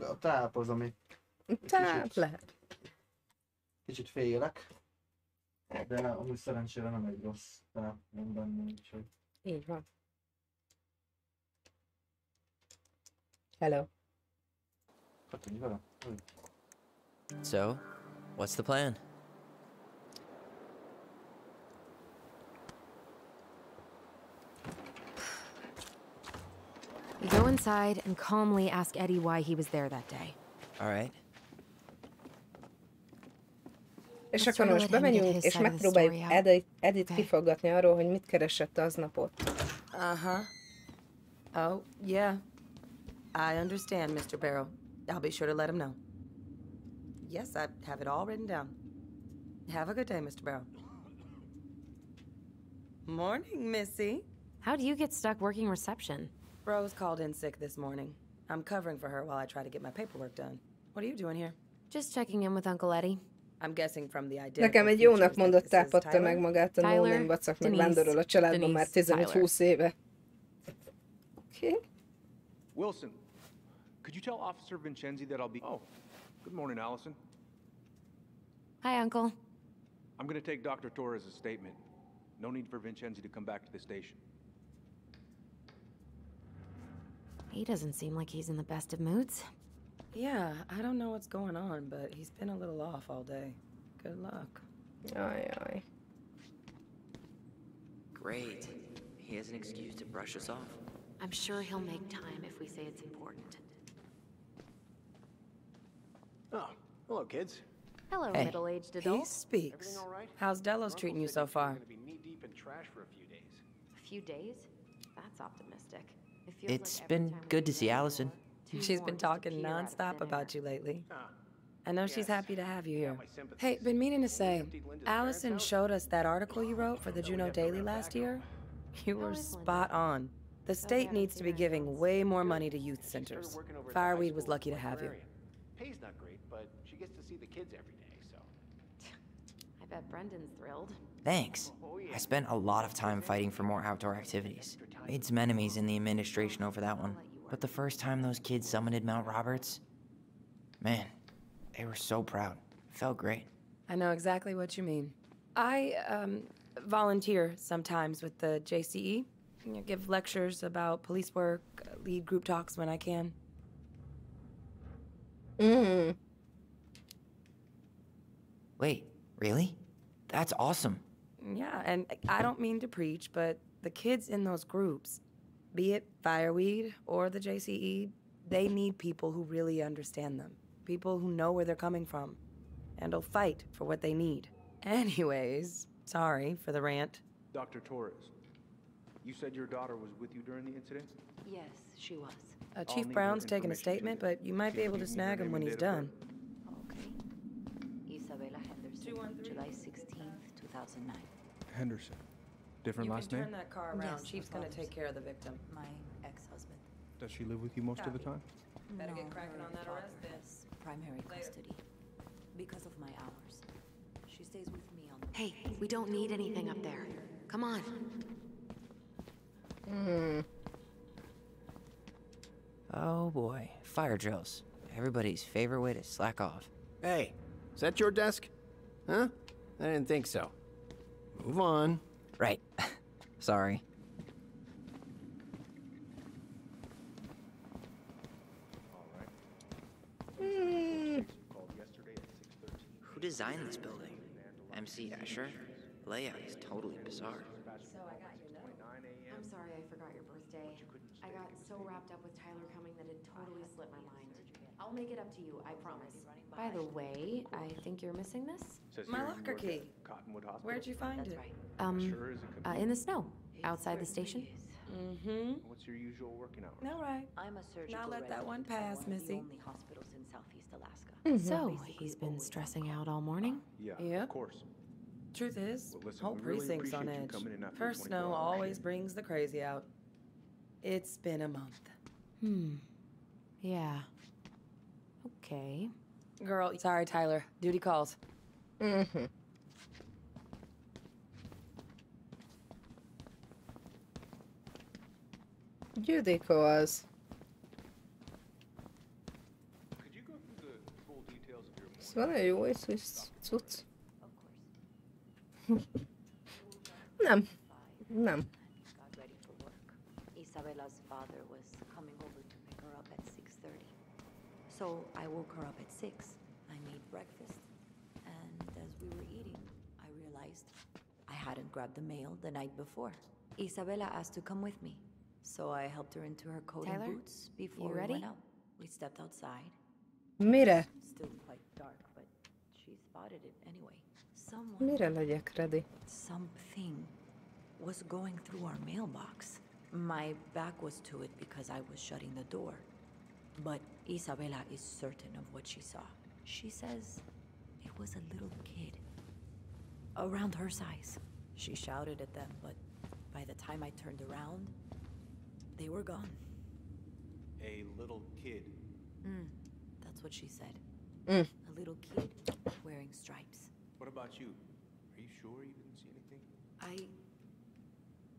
A tráp az, ami Tehát lehet. kicsit félek, de amúgy szerencsére nem egy rossz tráp van benne, úgyhogy... Így van. Hello. Hát így vele? So, what's the plan? We go inside and calmly ask Eddie why he was there that day. All right. És akkor most bemegyünk, és megpróbáljuk Edit kifaggatni arról, hogy mit keresett aznapot. Uh-huh. Oh, yeah. I understand, Mr. Barrow. I'll be sure to let him know. Yes, I have it all written down. Have a good day, Mr. Barrow. Morning, Missy. How do you get stuck working reception? Rose called in sick this morning. I'm covering for her while I try to get my paperwork done. What are you doing here? Just checking in with Uncle Eddie. I'm guessing from the identical Nekem egy jónak features mondott that this is tápadta meg Tyler? magát a no-name vacak, meg vándorol a családban már 15-20 éve. Oké. Wilson, could you tell Officer Vincenzi that I'll be... Oh, good morning, Allison. Hi, Uncle. I'm gonna take Dr. Torres' statement. No need for Vincenzi to come back to the station. He doesn't seem like he's in the best of moods. Yeah, I don't know what's going on, but he's been a little off all day. Good luck. Ajaj. Great. He has an excuse to brush us off. I'm sure he'll make time if we say it's important. Oh, hello, kids. Hello, Hey. middle-aged He adult. speaks. Everything all right? How's Delos treating you so far? Gonna be knee-deep in trash for a few days. A few days? That's optimistic. It feels It's like every been time we good to leave see the Allison. door, two She's more been talking disappear out of nonstop thin about air. you lately. Ah, I know she's yes. happy to have you here. my sympathies. Hey, been meaning to say, Emptied Linda's Allison parents' house? showed us that article you wrote for the Juneau Daily last year. You were spot on. The state needs to be giving way more money to youth centers. Started working over at the high Fireweed was school lucky to have you. librarian. Pay's not great, but she gets to see the kids every day, so. I bet Brendan's thrilled. Thanks. I spent a lot of time fighting for more outdoor activities. Made some enemies in the administration over that one. But the first time those kids summited Mount Roberts, man, they were so proud. Felt great. I know exactly what you mean. I volunteer sometimes with the JCE. You know, give lectures about police work, lead group talks when I can. Wait, really? That's awesome. Yeah, and I don't mean to preach, but the kids in those groups, be it Fireweed or the JCE, they need people who really understand them. People who know where they're coming from and will fight for what they need. Anyways, sorry for the rant. Dr. Torres, you said your daughter was with you during the incident? Yes, she was. Chief need Brown's her taking a information statement, too. but you might She be can able to give me her snag him name when and he's date of done. Okay. Isabella Henderson, 213? July 16th, 2009. Henderson. Different You last can name? turn that car around. Yes, Chief's gonna take care of the victim. My ex-husband. Does she live with you most of the time? Better get No, cracking her on that father arrest then. has primary custody. Because of my hours. She stays with me on the... Hey, we don't need anything up there. Come on. Oh boy, fire drills. Everybody's favorite way to slack off. Hey, is that your desk? Huh? I didn't think so. Move on. Right. Sorry. Who designed this building? MC Escher? Layout is totally bizarre. So I got your note. I'm sorry I forgot your birthday. I got so wrapped up with Tyler coming that it totally slipped my mind. I'll make it up to you, I promise. By the way, I think you're missing this? Says My here you locker work key. at Cottonwood Hospital. Where'd you find it? Sure is a In the snow, outside the station. Mm-hmm. What's your usual working hours? All right. I'm a surgical Now let that one resident at pass, one of the Missy. only hospitals in Southeast Alaska. So, he's been stressing out all morning? Yeah, Yep. of course. Truth is, Well, listen, whole we really precinct's on appreciate you edge. coming in after First 24 snow hours. always brings the crazy out. It's been a month. Yeah. Okay. Girl, sorry, Tyler. Duty calls. Gyudiko az. Ez van egy jó cucc? Nem. Nem. Got ready for work. Isabella's father was coming over to pick her up at 6:30. So I woke her up at 6. I made breakfast. And as we were eating, I realized I hadn't grabbed the mail the night before. Isabella asked to come with me. So I helped her into her coat Tyler, and boots before you we ready? went out. We stepped outside. Mire? Still quite dark, but she spotted it anyway. Mire legyek ready? Something was going through our mailbox. My back was to it because I was shutting the door. But Isabella is certain of what she saw. She says it was a little kid. Around her size. She shouted at them, but by the time I turned around, they were gone. A little kid. That's what she said. Mm. A little kid wearing stripes. What about you? Are you sure you didn't see anything?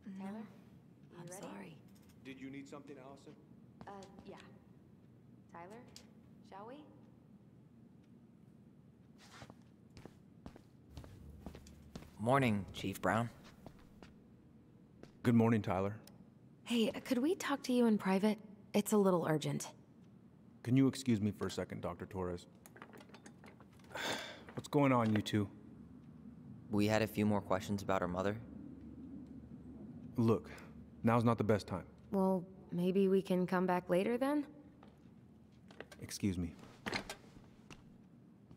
No, Tyler, you I'm ready? sorry. Did you need something, Allison? Yeah. Tyler, shall we? Morning, Chief Brown. Good morning, Tyler. Hey, could we talk to you in private? It's a little urgent. Can you excuse me for a second, Dr. Torres? What's going on, you two? We had a few more questions about our mother. Look, now's not the best time. Well, maybe we can come back later then? Excuse me.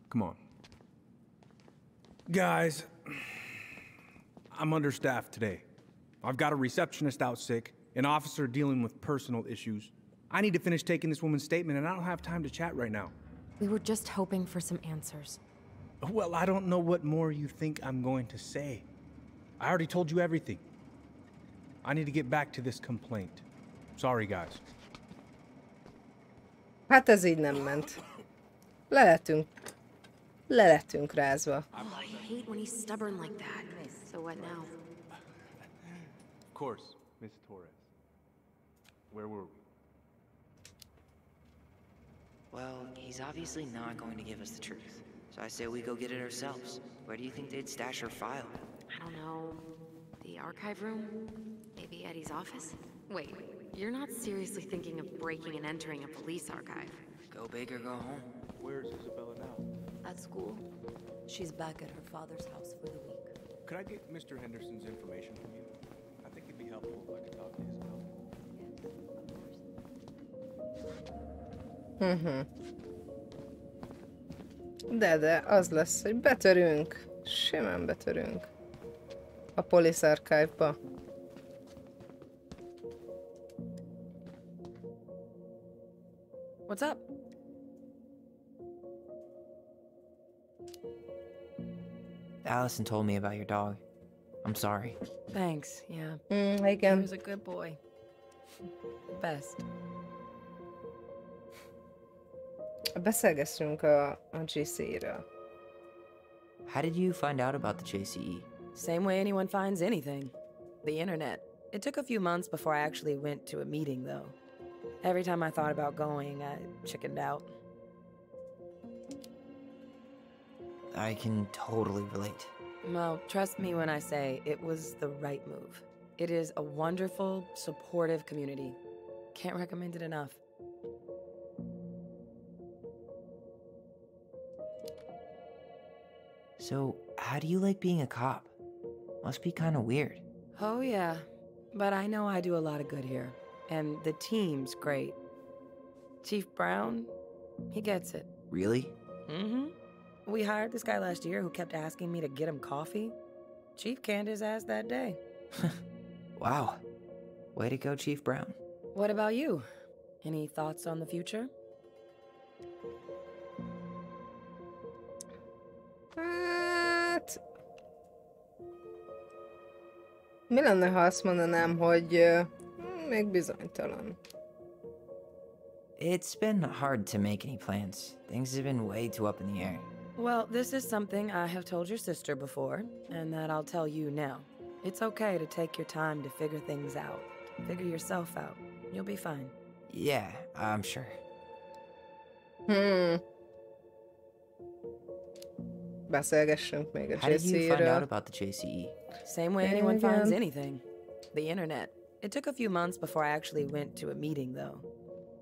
Come on. Guys, I'm understaffed today. I've got a receptionist out sick, an officer dealing with personal issues. I need to finish taking this woman's statement, and I don't have time to chat right now. We were just hoping for some answers. Well, I don't know what more you think I'm going to say. I already told you everything. I need to get back to this complaint. Sorry, guys. Hát ez így nem ment. Le lettünk rázva. Oh, I hate when he's stubborn like that. So what now? Of course, Miss Torres. Where were we? Well, he's obviously not going to give us the truth. So I say we go get it ourselves. Where do you think they'd stash her file? I don't know. The archive room? Maybe Eddie's office? Wait, you're not seriously thinking of breaking and entering a police archive? Go big or go home. Where's Isabella now? At school. She's back at her father's house for the week. Could I get Mr. Henderson's information from you? I think it'd be helpful if I could talk to Isabella. Yes, of course. De, az lesz, hogy betörünk. Simán betörünk. A Police Archive-ba. What's up? Allison told me about your dog. I'm sorry. Thanks, yeah. He Igen. was a good boy. Best. Beszélgessünk a GC-ről. How did you find out about the JCE? Same way anyone finds anything. The internet. It took a few months before I actually went to a meeting, though. Every time I thought about going, I chickened out. I can totally relate. Well, trust me when I say it was the right move. It is a wonderful, supportive community. Can't recommend it enough. So, how do you like being a cop? Must be kind of weird. Oh, yeah. But I know I do a lot of good here. And the team's great. Chief Brown, he gets it. Really? Mm-hmm. We hired this guy last year who kept asking me to get him coffee. Chief canned his ass that day. Wow. Way to go, Chief Brown. What about you? Any thoughts on the future? Hát... Mi lenne, ha azt mondanám, hogy még bizonytalan. It's been hard to make any plans. Things have been way too up in the air. Well, this is something I have told your sister before, and that I'll tell you now. It's okay to take your time to figure things out. Figure yourself out. You'll be fine. Yeah, I'm sure. beszélgessünk még a How did you find out JC-ről. about the JCE? Same way anyone finds Igen. anything. The internet. It took a few months before I actually went to a meeting, though.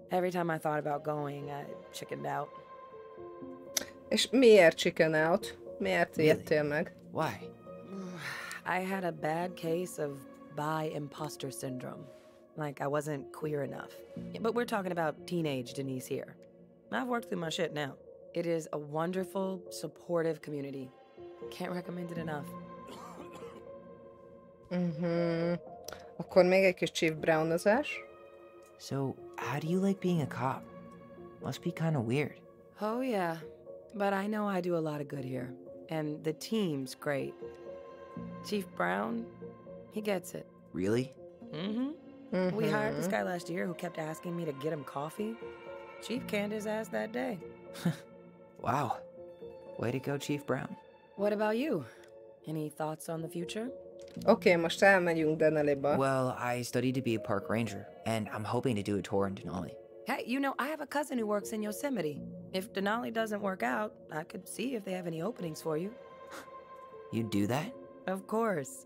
Every time I thought about going, I chickened out. És miért chicken out? Miért Really? ijedtél meg? Why? I had a bad case of bi imposter syndrome. Like I wasn't queer enough. Yeah, but we're talking about teenage Denise here. I've worked through my shit now. It is a wonderful, supportive community. Can't recommend it enough. Akkor még egy kis Chief Brownozás. So, how do you like being a cop? Must be kind of weird. Oh, yeah. But I know I do a lot of good here. And the team's great. Chief Brown, he gets it. Really? Mm-hmm. We hired this guy last year who kept asking me to get him coffee. Chief canned his ass that day. Wow. Way to go, Chief Brown. What about you? Any thoughts on the future? Oké, most elmegyünk Denaliba. Well, I studied to be a park ranger, and I'm hoping to do a tour in Denali. Hey, you know, I have a cousin who works in Yosemite. If Denali doesn't work out, I could see if they have any openings for you. You'd do that? Of course.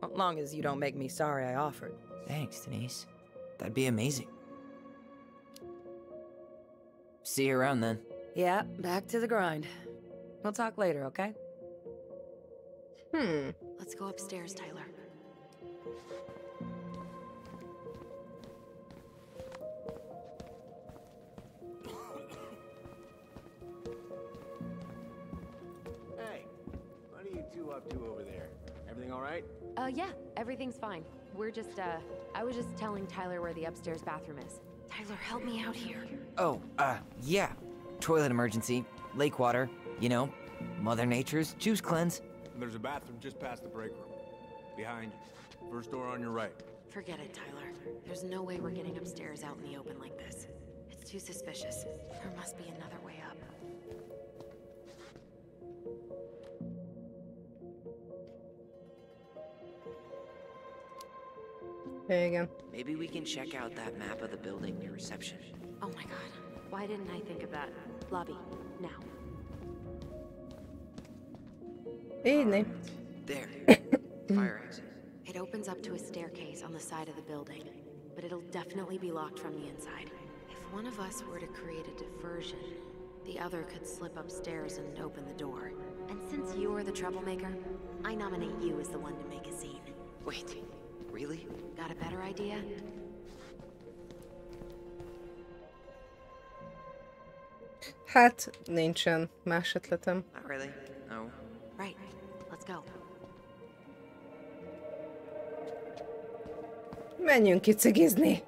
As long as you don't make me sorry I offered. Thanks, Denise. That'd be amazing. See you around then. Yeah, back to the grind. We'll talk later, okay? Let's go upstairs, Tyler. Hey, what are you two up to over there? Everything all right? Yeah, everything's fine. We're just, I was just telling Tyler where the upstairs bathroom is. Tyler, help me out here. Oh, yeah. Toilet emergency, lake water, you know, Mother Nature's juice cleanse. There's a bathroom just past the break room. Behind you. First door on your right. Forget it, Tyler. There's no way we're getting upstairs out in the open like this. It's too suspicious. There must be another way up. Igen. Maybe we can check out that map of the building near reception. Oh my god. Why didn't I think of that? Lobby, now. Így né. There. Fire exit. It opens up to a staircase on the side of the building, but it'll definitely be locked from the inside. If one of us were to create a diversion, the other could slip upstairs and open the door. And since you're the troublemaker, I nominate you as the one to make a scene. Wait, really? Got a better idea? Hát, nincsen más ötletem. Not really. No. Right. Let's go. Menjünk kicigizni.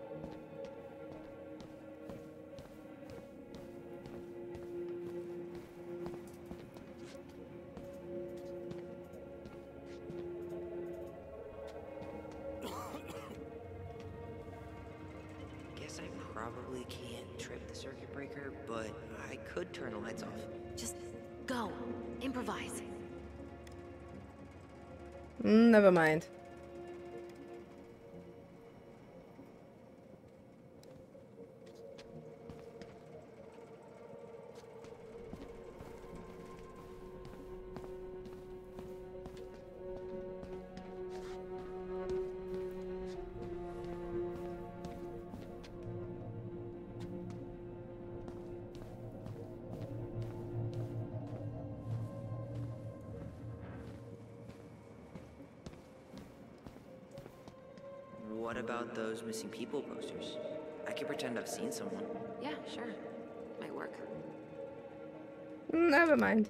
Guess I probably can't trip the circuit breaker, but I could turn the lights off. Just go. Improvise. Never mind. What about those missing people posters? I could pretend I've seen someone. Yeah, sure. Might work. Never mind.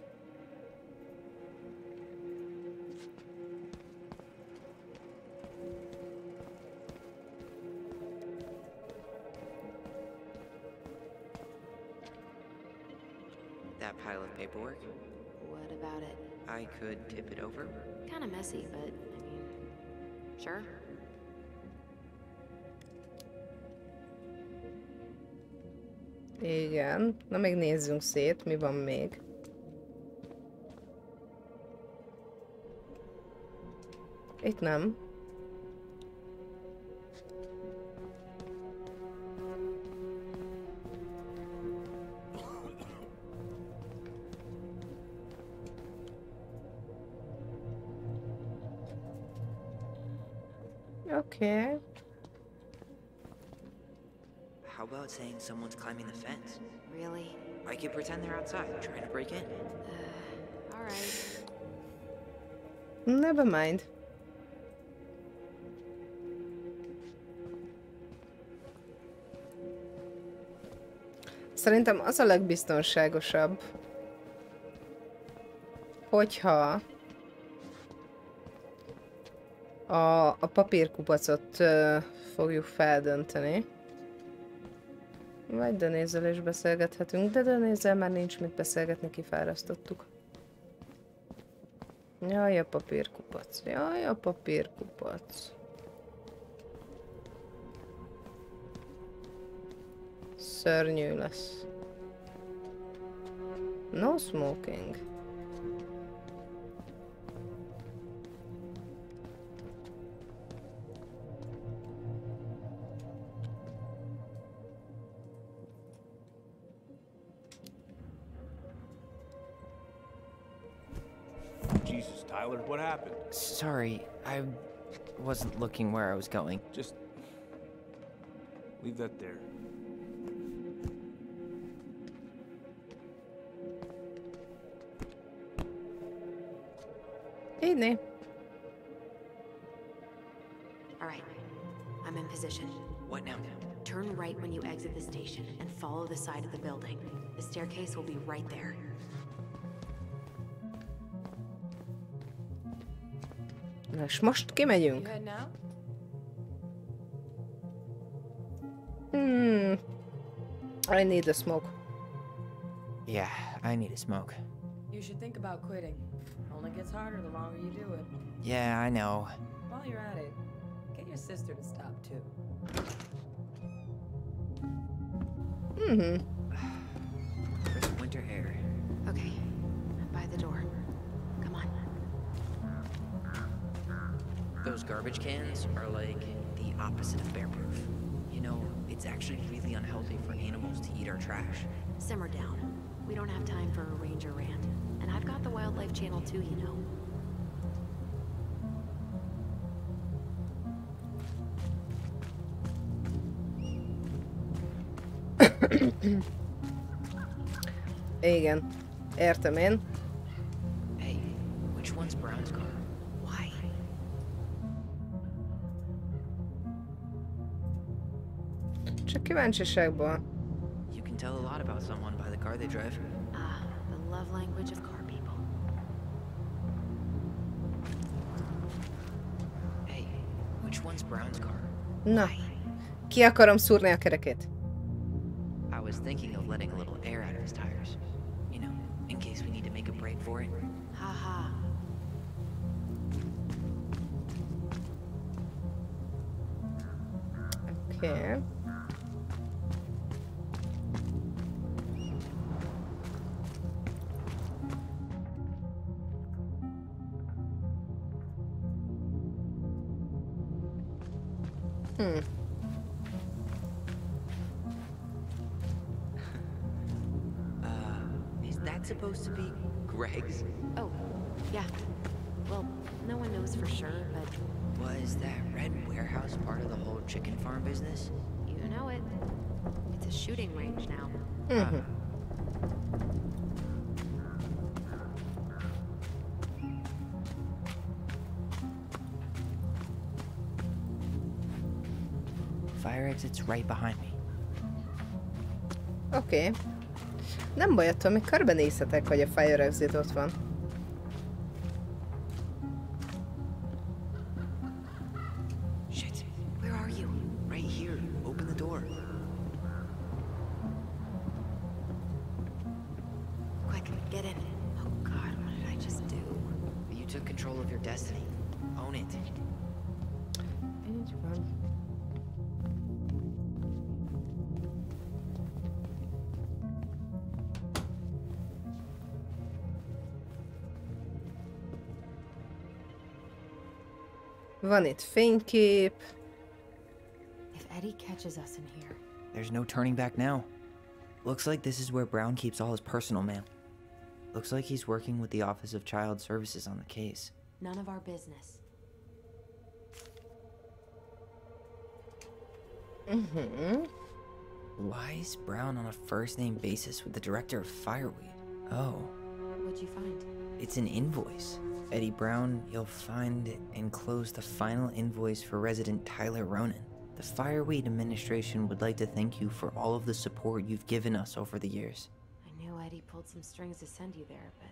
That pile of paperwork? What about it? I could tip it over. Kinda messy, but, I mean, sure. Igen. Na még nézzünk szét, mi van még. Itt nem. Okay. How about saying someone's climbing the fence? Really? I could pretend they're outside trying to break in. Alright. Never mind. Szerintem az a legbiztonságosabb, hogyha a papírkupacot fogjuk feldönteni. Vagy Denézzel is beszélgethetünk, de Denézzel már nincs mit beszélgetni, kifárasztottuk. Jaj, a papírkupac. Jaj, a papírkupac. Szörnyű lesz. No smoking. Jesus, Tyler, what happened? Sorry, I wasn't looking where I was going. Just leave that there. Így. Alright. I'm in position. What now? Turn right when you exit the station and follow the side of the building. The staircase will be right there. Na és most kimegyünk. You head now? I need a smoke. Yeah, I need a smoke. You should think about quitting. Only gets harder the longer you do it. Yeah, I know. While you're at it, get your sister to stop too. Crisp winter air. Okay. By the door. Come on. Those garbage cans are like the opposite of bear-proof. You know, it's actually really unhealthy for animals to eat our trash. Simmer down. We don't have time for a ranger rant. And I've got the Wildlife Channel too, you know. Igen. Értem én. Hey, which one's Brown's car? Why? Csak kíváncsiságból. You can tell a lot about someone by the car they drive. Ah, the love language of car people. Hey, which one's Brown's car? Na. Ki akarom szúrni a kerekét. I was thinking of letting a little air out of his tires. You know, in case we need to make a break for it. Haha. Okay. Is that supposed to be Greg's? Oh, yeah. Well, no one knows for sure, but Was that red warehouse part of the whole chicken farm business? you know it. It's a shooting range now. Fire exit's right behind me. Oké. Nem baj, attól még körbenézhetek, hogy a fire exit ott van. Shit. Where are you? Right here. Open the door. Quick, get in. Oh god, what did I just do? You took control of your destiny. Own it. Így van. Van itt fénykép. If Eddie catches us in here. There's no turning back now. Looks like this is where Brown keeps all his personal mail. Looks like he's working with the Office of Child Services on the case. None of our business. Why is Brown on a first-name basis with the director of Fireweed? Oh. What'd you find? It's an invoice. Eddie Brown, you'll find enclosed the final invoice for resident Tyler Ronan. The Fireweed administration would like to thank you for all of the support you've given us over the years. I knew Eddie pulled some strings to send you there, but...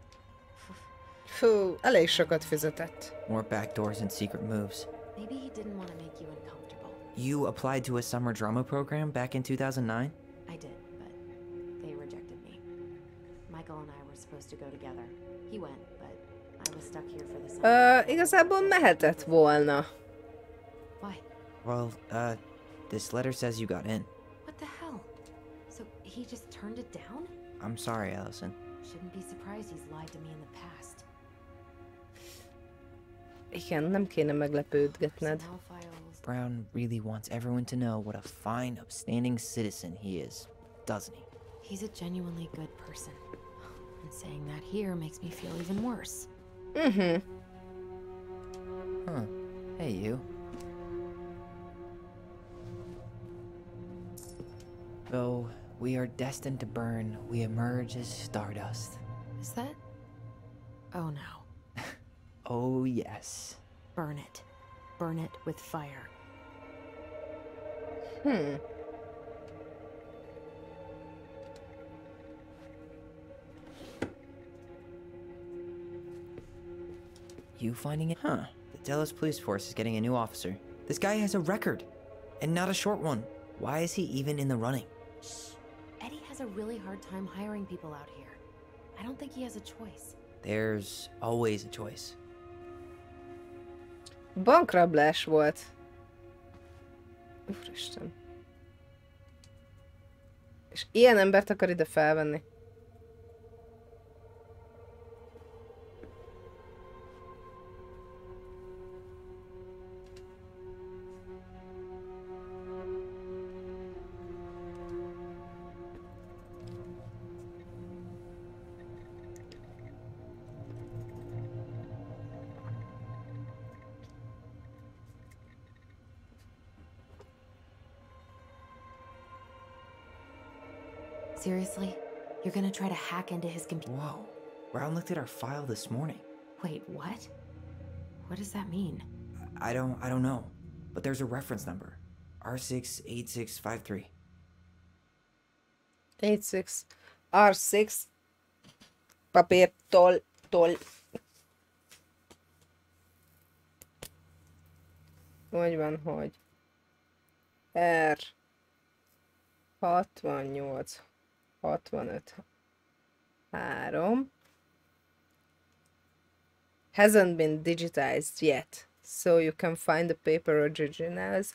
Fú, elég sokat fizetett. More backdoors and secret moves. Maybe he didn't want to make you uncomfortable. You applied to a summer drama program back in 2009? I did, but they rejected me. Michael and I were supposed to go together. He went, but I was stuck here for the summer. Igazából mehetett volna. Why? Well, this letter says you got in. What the hell? So he just turned it down? I'm sorry, Allison. Shouldn't be surprised he's lied to me in the past. Igen, nem kéne meglepődgetned. Personnel files. Brown really wants everyone to know what a fine, upstanding citizen he is, doesn't he? He's a genuinely good person. And saying that here makes me feel even worse. Mhm. Huh. Hey, you. Though we are destined to burn, we emerge as stardust. Is that? Oh no. Oh, yes. Burn it. Burn it with fire. You finding it? Huh. The Delos police force is getting a new officer. This guy has a record, and not a short one. Why is he even in the running? Shh. Eddie has a really hard time hiring people out here. I don't think he has a choice. There's always a choice. Bankrablás volt. Úristen. És ilyen embert akar ide felvenni. Seriously? You're gonna try to hack into his computer? Whoa. Brown looked at our file this morning. Wait, what? What does that mean? I don't know. But there's a reference number. R68653. 86. R6. Papír, toll. Úgy van, hogy R 68 65 3 hasn't been digitized yet, so you can find the paper originals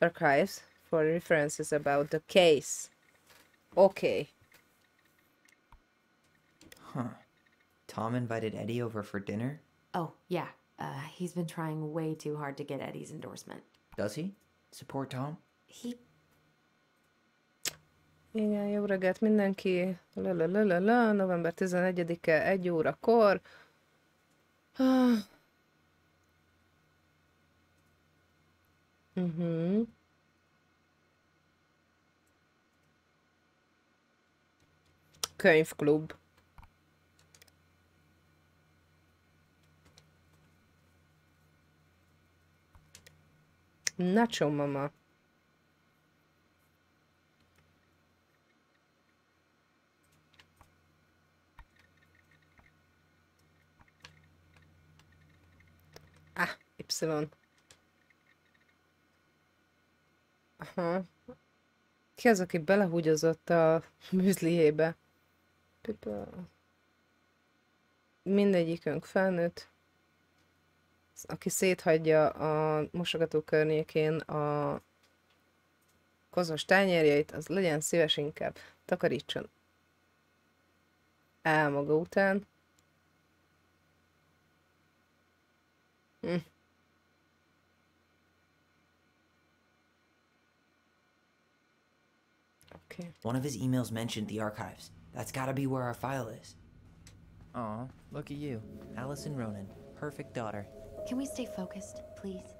archives for references about the case. Okay. Huh. Tom invited Eddie over for dinner? Oh, yeah. He's been trying way too hard to get Eddie's endorsement. Does he? Support Tom? He... Igen, jó reggelt mindenki. November 11-e, 1 órakor. Könyvklub. Nacho mama. Y. Aha. Ki az, aki belehúgyozott a műzliébe? Mindegyikünk felnőtt. Aki széthagyja a mosogató környékén a kozos tányérjait, az legyen szíves, inkább takarítson el maga után. Okay. One of his emails mentioned the archives. That's gotta be where our file is. Aw, look at you. Allison Ronan. Perfect daughter. Can we stay focused, please?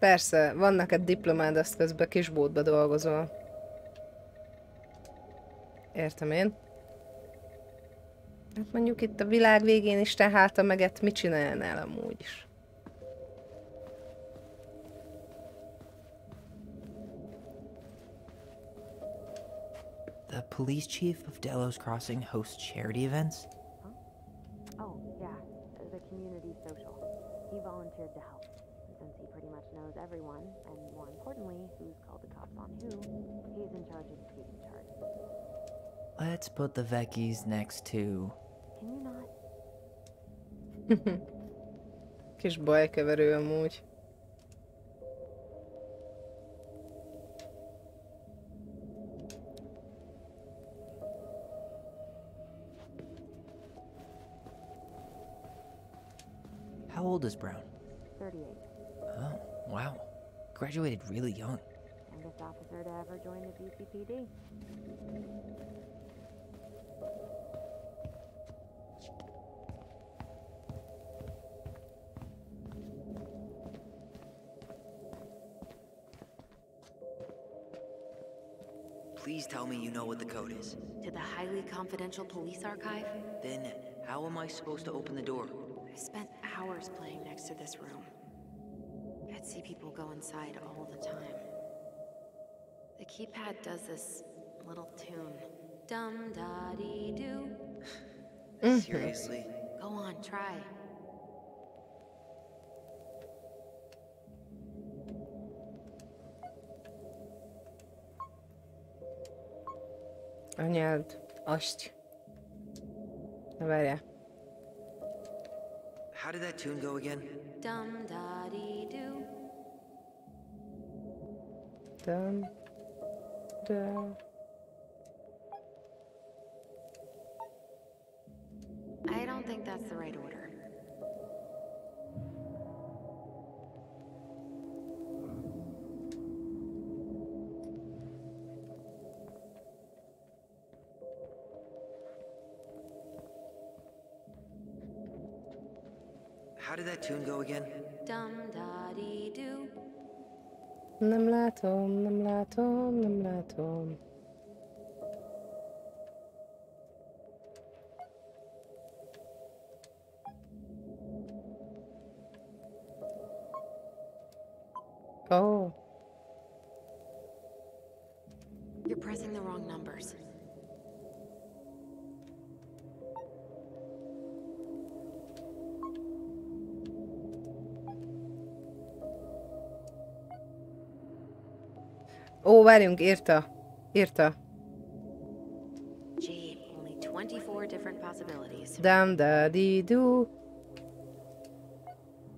Persze, van neked diplomád, azt közben kisboltba dolgozol. Értem én. Hát mondjuk itt a világ végén Isten háta meget mit csinálnál amúgy is? The police chief of Delos Crossing hosts charity events? Oh, yeah, the community social. He volunteered to help, since he pretty much knows everyone, and more importantly, who's called the cops on who, he's in charge of speeding charges. Let's put the Vecchies next to... Can you not? Kis bajkeverő amúgy. How old is Brown? 38. Oh, wow. Graduated really young. Youngest officer to ever join the GCPD. Please tell me you know what the code is. To the highly confidential police archive? Then, how am I supposed to open the door? I spent hours playing next to this room. I'd see people go inside all the time. The keypad does this little tune. Dum-da-dee-doo. Seriously? Go on, try. Anyád, azt. Na várjál. How did that tune go again? Dum-da-dee-doo. Dum. Da. I don't think that's the right order. How did that tune go again? Dum-da-dee-doo. Nem látom, nem látom, nem látom. Oh. You're pressing the wrong numbers. Ó, várjunk, írta. Írta. Gee, only 24 different possibilities. Dam da di du.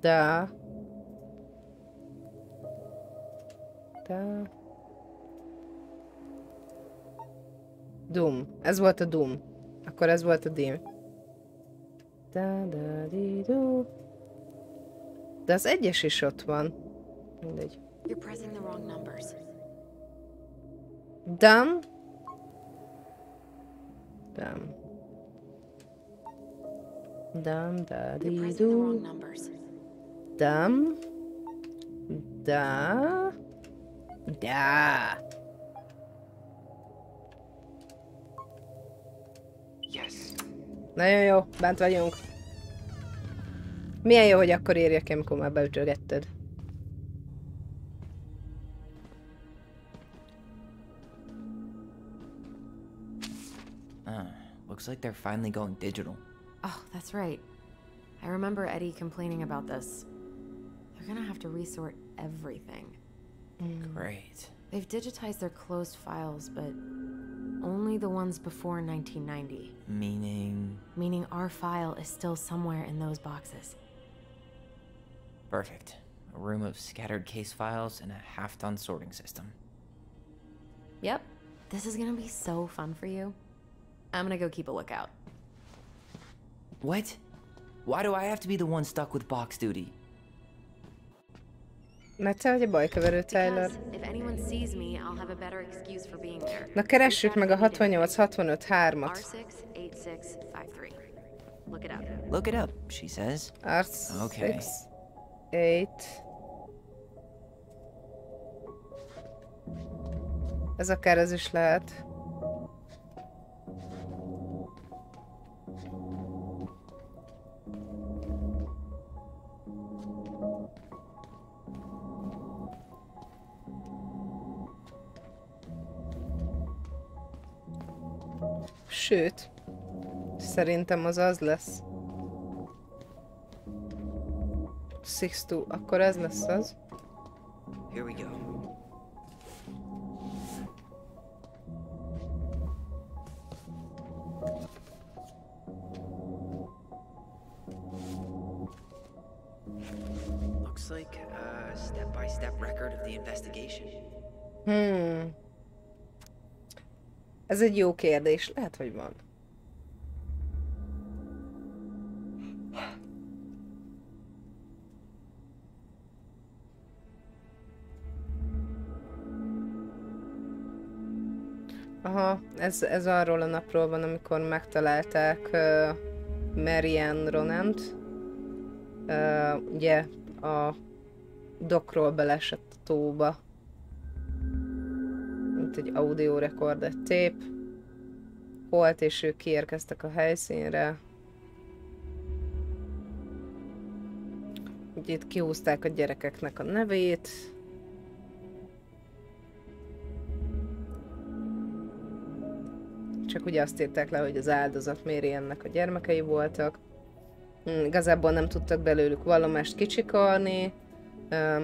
Da. Da. Doom. Ez volt a Doom. Akkor ez volt a Dim. Da da di du. De az egyes is ott van. Mindegy. You're pressing the wrong numbers. Dam. Dam. Dam da You're di pressing the wrong du. numbers. Dam. Da. Da. Yes. Nagyon jó, bent vagyunk. Milyen jó, hogy akkor érjek ki, amikor már beütögetted. Looks like they're finally going digital. Oh, that's right. I remember Eddie complaining about this. They're gonna have to resort everything. Great. They've digitized their closed files, but only the ones before 1990. Meaning... Meaning our file is still somewhere in those boxes. Perfect. A room of scattered case files and a half-done sorting system. Yep. This is gonna be so fun for you. I'm gonna go keep a lookout. What? Why do I have to be the one stuck with box duty? Mert te vagy a bajkeverő, Tyler. Because if anyone sees me, I'll have a better excuse for being there. Na keressük meg a 68-65-3-at. R68653. Look it up. Look it up, she says. R6, Okay. 8, Ez akár ez is lehet. Sőt, szerintem az lesz. 6-2, akkor ez lesz az. Here we go. Looks like a step-by-step record of the investigation. Ez egy jó kérdés. Lehet, hogy van. Aha, ez arról a napról van, amikor megtalálták Marianne Ronant. Ugye a dockról belesett a tóba. Mint egy audio recorder tape. Holt és ők kiérkeztek a helyszínre. Ugye itt kihúzták a gyerekeknek a nevét. Csak ugye azt írták le, hogy az áldozat Marianne-nek a gyermekei voltak. Igazából nem tudtak belőlük vallomást kicsikarni,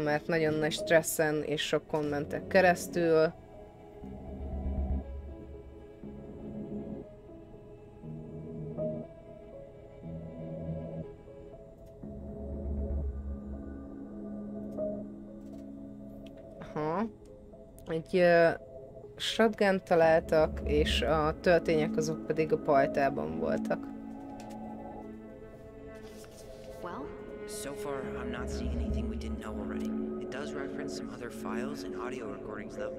mert nagyon nagy stresszen és sokkon mentek keresztül. Aha. Egy shotgun találtak, és a töltények azok pedig a pajtában voltak. So far, I'm not seeing anything we didn't know already. It does reference some other files and audio recordings, though.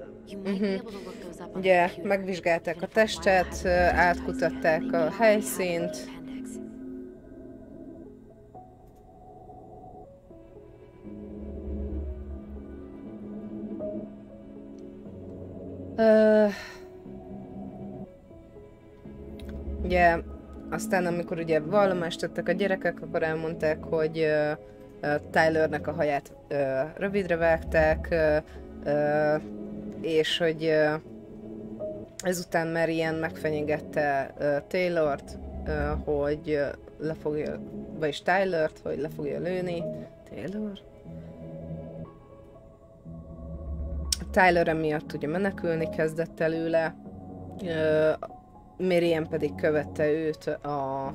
Ugye, megvizsgálták a testet, átkutatták a helyszínt. Ugye, aztán amikor ugye vallomást tettek a gyerekek, akkor elmondták, hogy Tylernek a haját rövidre vágták, és hogy ezután Marianne megfenyegette Taylort, hogy le fogja, vagyis Tylert, hogy le fogja lőni. Taylor? Tyler emiatt ugye menekülni kezdett előle. Marianne pedig követte őt a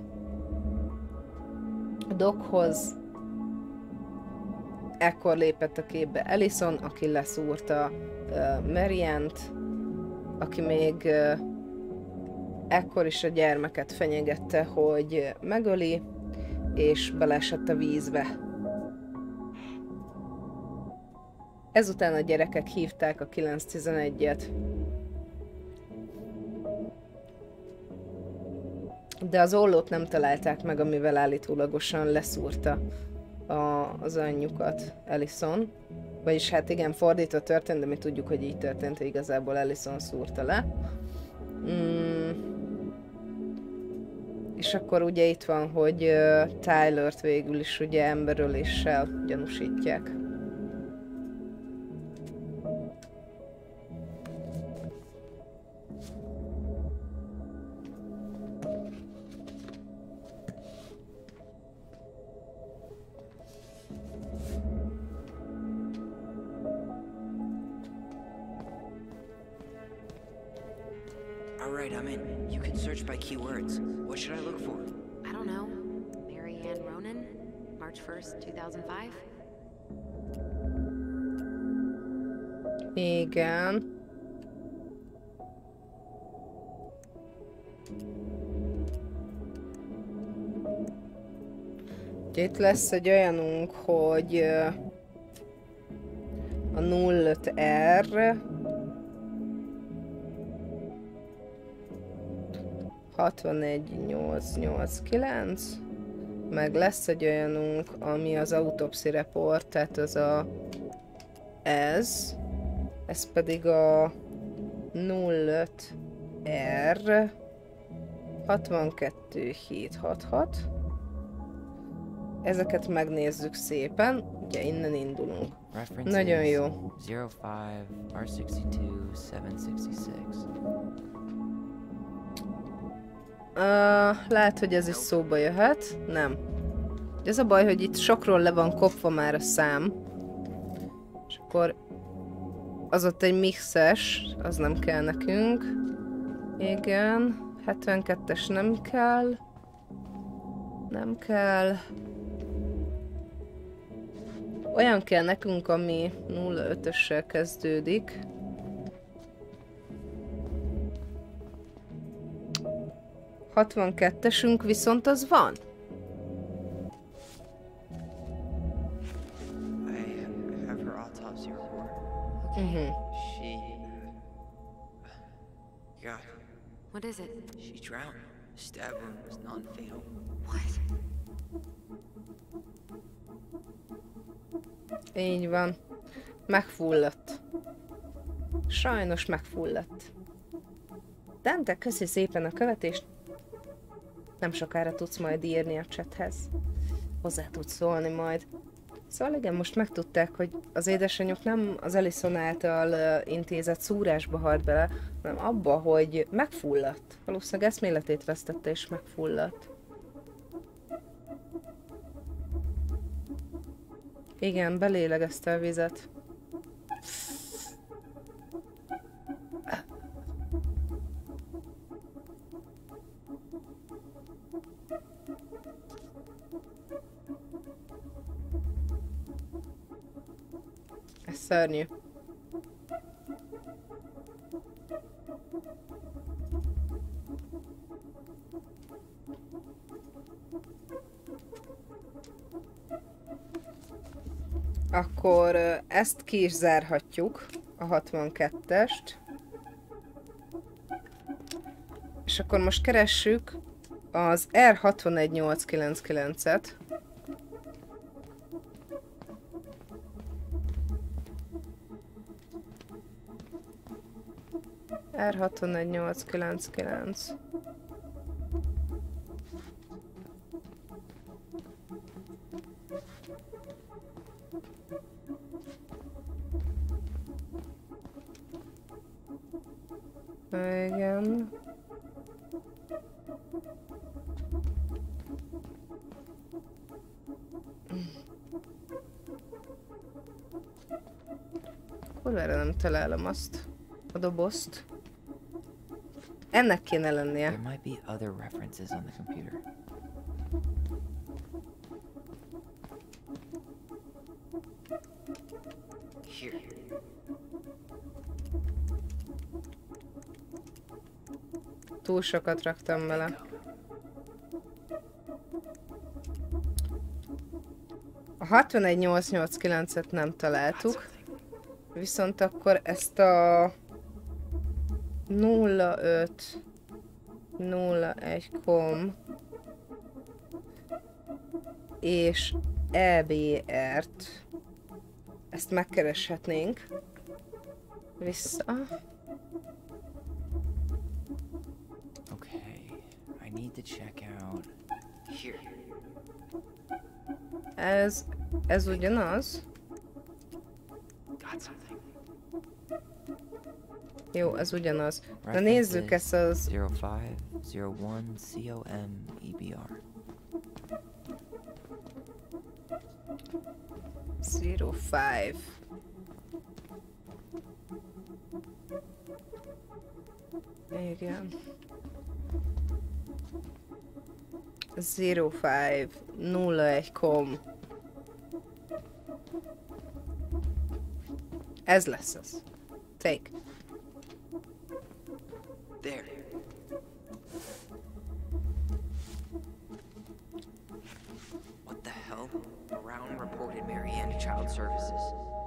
dockhoz. Ekkor lépett a képbe Allison, aki leszúrta Marianne-t, aki még ekkor is a gyermeket fenyegette, hogy megöli, és beleesett a vízbe. Ezután a gyerekek hívták a 911-et. De az ollót nem találták meg, amivel állítólagosan leszúrta az anyjukat Allison. Vagyis hát igen, fordítva történt, de mi tudjuk, hogy így történt, hogy igazából Allison szúrta le. És akkor ugye itt van, hogy Tylert végül is ugye emberöléssel gyanúsítják. Alright, I'm in. You can search by keywords. What should I look for? I don't know. Marianne Ronan? March 1st, 2005? Igen. Itt lesz egy olyanunk, hogy a 05R 61889, meg lesz egy olyanunk, ami az autopsy report, tehát az ez pedig a 05 R 62766. Ezeket megnézzük szépen, ugye innen indulunk. Nagyon jó. 05 R62 766. Lehet, hogy ez is szóba jöhet. Nem. Ez a baj, hogy itt sokról le van kopva már a szám. És akkor az ott egy mixes, az nem kell nekünk. Igen. 72-es nem kell. Nem kell. Olyan kell nekünk, ami 05-össel kezdődik. A 62-esünk viszont az van. I have her autopsy report. Mhm. She... God, What is it? she drowned. Stab wound was non-fatal. What? Így van. Megfulladt. Sajnos megfulladt. Dante, köszi szépen a követést. Nem sokára tudsz majd írni a chathez. Hozzá tudsz szólni majd. Szóval igen, most megtudták, hogy az édesanyjuk nem az Allison által intézett szúrásba halt bele, hanem abba, hogy megfulladt. Valószínűleg eszméletét vesztette és megfulladt. Igen, belélegezte a vizet. Ez szörnyű. Akkor ezt ki is zárhatjuk, a 62-est. És akkor most keressük az R61899-et. R61899. Igen. Kurvára nem találom azt. A dobozt. Ennek kéne lennie. There might be other references on the computer. Here. Túl sokat raktam bele. A 61889-et nem találtuk. Viszont akkor ezt a 0501com és EBR-t ezt megkereshetnénk. Vissza. Okay, I need to check out here. Ez ugyanaz? Got something. Jó, ez ugyanaz. De nézzük ezt az... 0501 COM EBR. 05. Igen. 0501com. Ez lesz az. Take. There. What the hell? Brown reported Marianne to Child Services.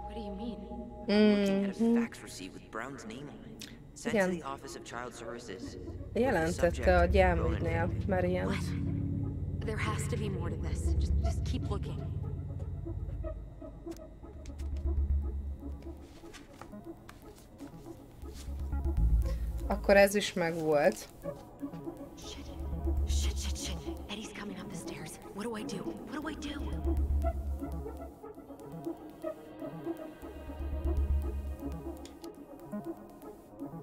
What do you mean? Looking at a fax receipt with Brown's name on it. Sent to the Office of Child Services. Jelentette a gyámügynél Marianne. There has to be more to this. Just keep looking. Akkor ez is megvolt. Shit. Shit, shit, shit. Eddie's coming up the stairs. What do I do? What do I do?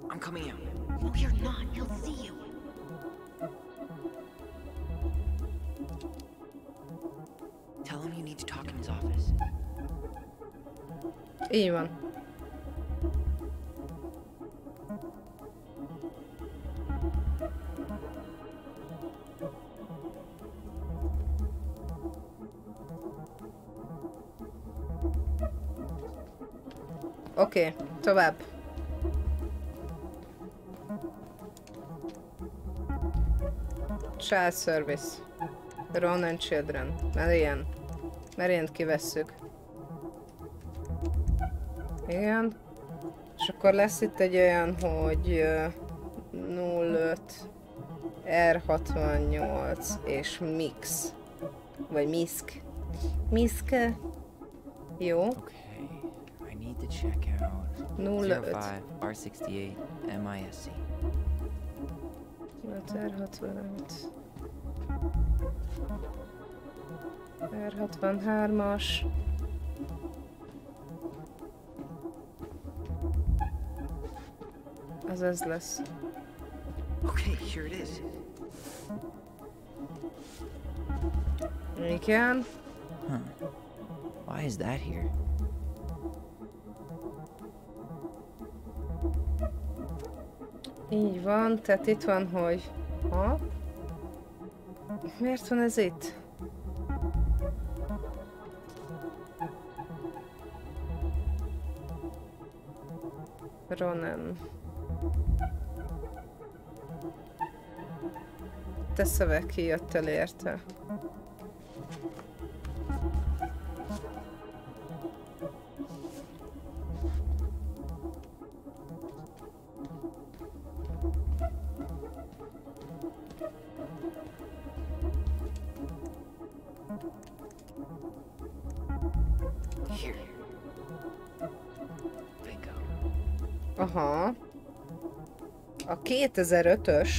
I'm coming out. No, you're not. He'll see you. Tell him you need to talk in his office. Így van. Oké, tovább. Child Service. Ron and Children. Mariant kivesszük. Igen. És akkor lesz itt egy olyan, hogy 05 R68 és Mix. Vagy Misk. Misk. Jó. Okay, I need to check out 05 05 R68 MISC. 05 R65 R63-as. Az ez lesz. Okay, here it is. Igen. Huh. Why is that here? Így van, tehát itt van, hogy... Ha? Miért van ez itt? Ronan. Te szöveg kijött el érte. Here. Bingo. Aha. A 2005-ös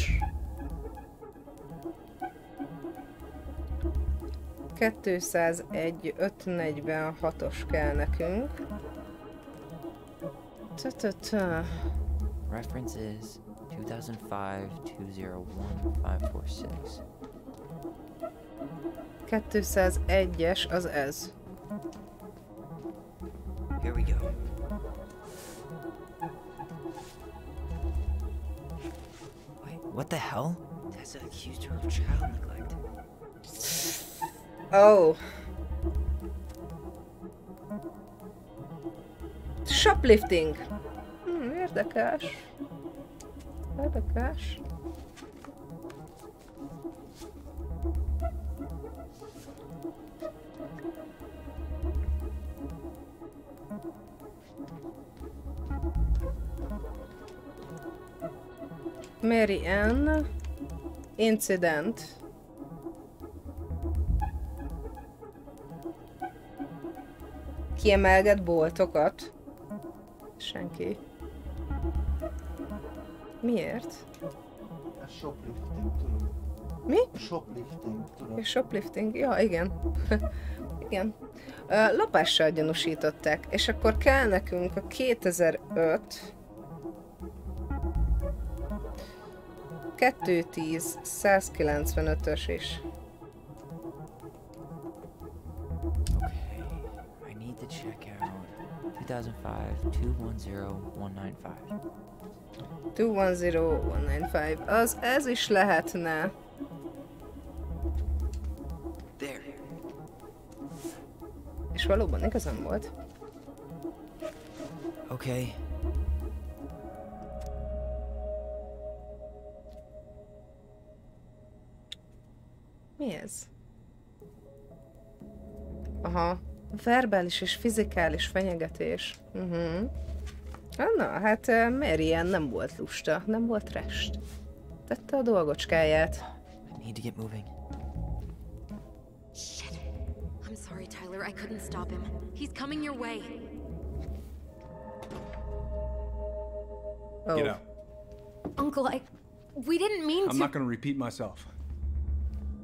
201-546-os kell nekünk. Reference is 2005-201-546. 201-es az ez. Here we go. Wait, what the hell? Tessa accused her of child neglect. Oh. Shoplifting. Érdekes. Érdekes. Mary Ann incident. Kiemelget boltokat. Senki. Miért? A shoplifting, tudod. Mi? Shoplifting, tudod. És shoplifting? Ja, igen. Igen. Lopással gyanúsították, és akkor kell nekünk a 2005 210 195-ös is. Okay, I need to check out 2005-210-195. 210-195. Az ez is lehetne. There. És valóban igazam volt. Okay. Mi ez? Aha. Verbális és fizikális fenyegetés. Na, hát Mary Ann nem volt lusta, nem volt rest. Tette a dolgocskáját. I need to get moving. Shit. I'm sorry, Tyler. I couldn't stop him. He's coming your way. Oh. Get out. Uncle, we didn't mean to. I'm not gonna repeat myself.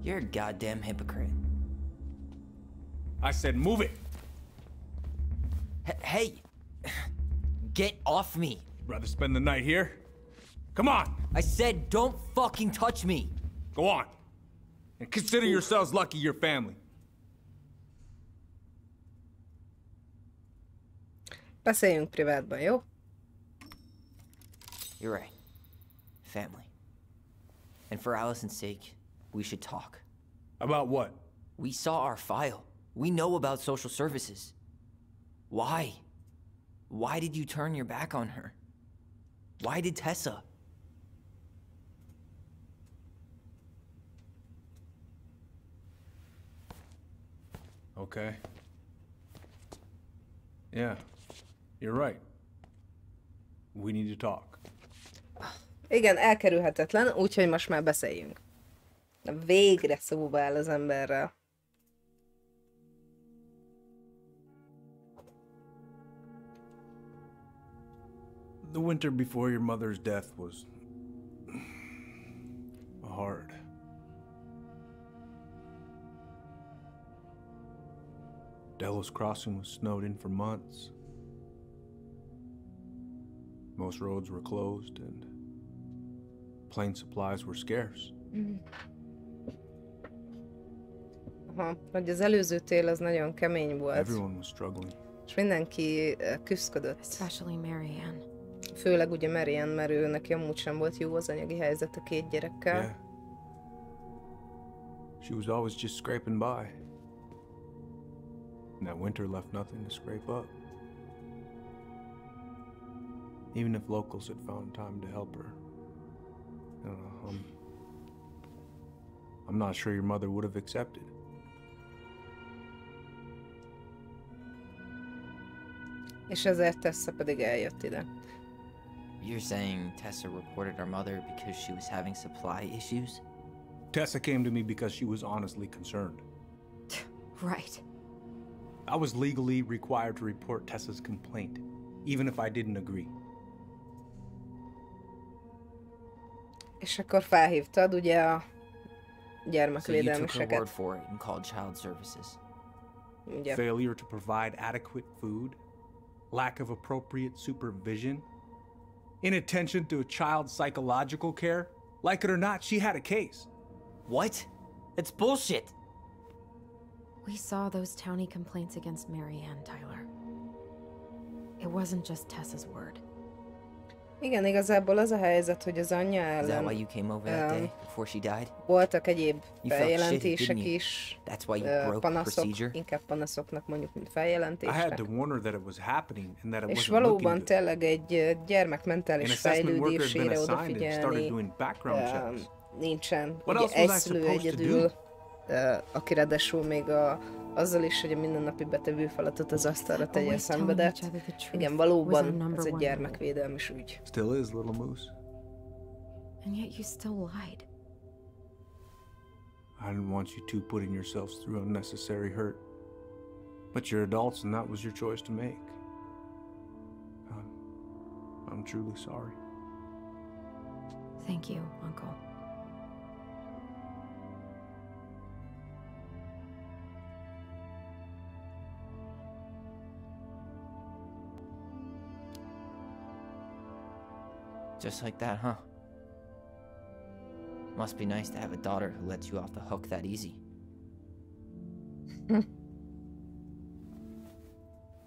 You're a goddamn hypocrite. I said move it! Hey! Get off me! Rather spend the night here? Come on! I said don't fucking touch me! Go on! And consider yourselves lucky you're family. Beszéljünk privátban, jó? You're right. Family. And for Allison's sake, we should talk. About what? We saw our file. We know about social services. Why? Why did you turn your back on her? Why did Tessa? Okay. Yeah, you're right. We need to talk. Igen, elkerülhetetlen, úgyhogy most már beszéljünk. Na, végre szóba áll az emberrel. The winter before your mother's death was hard. Delos Crossing was snowed in for months. Most roads were closed and plane supplies were scarce. Aha, hogy az előző tél az nagyon kemény volt, Everyone was struggling. és mindenki küszködött. Especially Marianne. Főleg ugye Marianne, mert ő neki amúgy sem volt jó az anyagi helyzet a 2 gyerekkel. Yeah. She was always just scraping by. And that winter left nothing to scrape up. Even if locals had found time to help her. I don't know, I'm not sure your mother would have accepted. És ezért Tessa pedig eljött ide. You're saying Tessa reported our mother because she was having supply issues? Tessa came to me because she was honestly concerned. Right. I was legally required to report Tessa's complaint, even if I didn't agree. És akkor felhívtad ugye a So you gyermekvédelmi took her word seket. for it and called child services. Ugye. Failure to provide adequate food, lack of appropriate supervision, inattention to a child's psychological care. Like it or not, she had a case. What? That's bullshit! We saw those townie complaints against Marianne, Tyler. It wasn't just Tessa's word. Igen, igazából az a helyzet, hogy az anyja Is that why ellen you came over that day before she died? voltak egyéb You felt feljelentések shitty, didn't you? is, That's why you broke panaszok, procedure? inkább panaszoknak mondjuk, mint I had feljelentések. to warn her that it was happening and that it És wasn't looking valóban good. tényleg egy gyermek An mentális assessment worker had been fejlődésére assigned and started odafigyelni doing background checks. nincsen. What Ugye else was I egy szülő supposed to egyedül, aki ráadásul még azzal is, hogy a mindennapi betevő feladatot az asztalra tegye, Always telling szenvedett. each other the truth Igen, was our valóban number ez egy one gyermekvédelmi ügy. Still is, little moose. And yet you still lied. I didn't want you two putting yourselves through unnecessary hurt. But you're adults and that was your choice to make. I'm truly sorry. Thank you, Uncle. Just like that, huh? Must be nice to have a daughter who lets you off the hook that easy.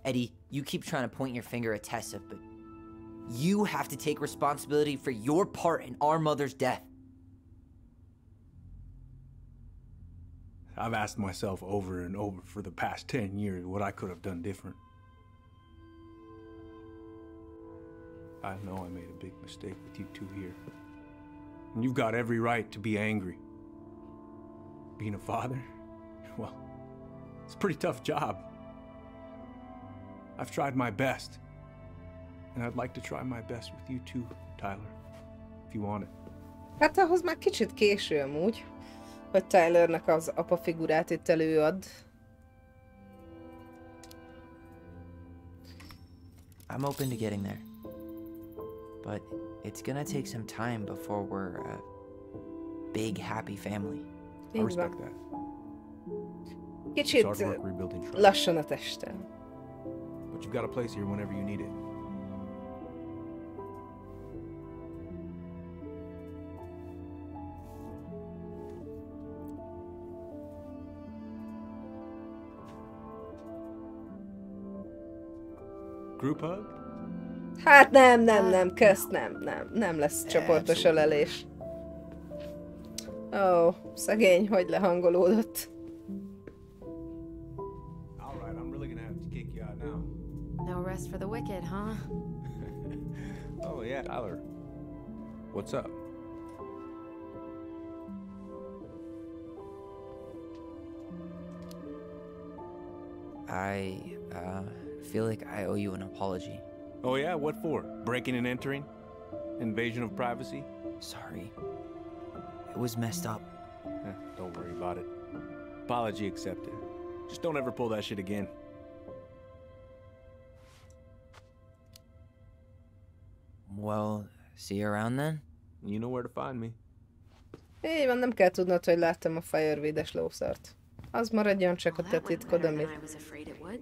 Eddie, you keep trying to point your finger at Tessa, but you have to take responsibility for your part in our mother's death. I've asked myself over and over for the past 10 years what I could have done different. I know I made a big mistake with you two here. And you've got every right to be angry. Being a father, well, it's a pretty tough job. I've tried my best. And I'd like to try my best with you too, Tyler, if you want it. Hát ahhoz már kicsit késő amúgy, hogy Tylernek az apa figurát itt előad. I'm open to getting there. But it's gonna take some time before we're a big, happy family. I Így respect van. that. It's Kicsit hard work rebuilding trust. lassan a testem. But you've got a place here whenever you need it. Group hug? Hát nem, közt nem lesz csoportos ölelés. Ó, szegény, hogy lehangolódott. All right, I'm really gonna have to kick you out now. No rest for the wicked, huh? Oh yeah, Tyler. What's up? I feel like I owe you an apology. Oh yeah, what for? Breaking and entering? Invasion of privacy? Sorry. It was messed up. Don't worry about it. Apology accepted. Just don't ever pull that shit again. Well, see you around then? You know where to find me. Így van, nem kell tudnod, hogy láttam a Fireweed-es lószart. Az maradjon csak a te titkod, Better amit... than I was afraid it would.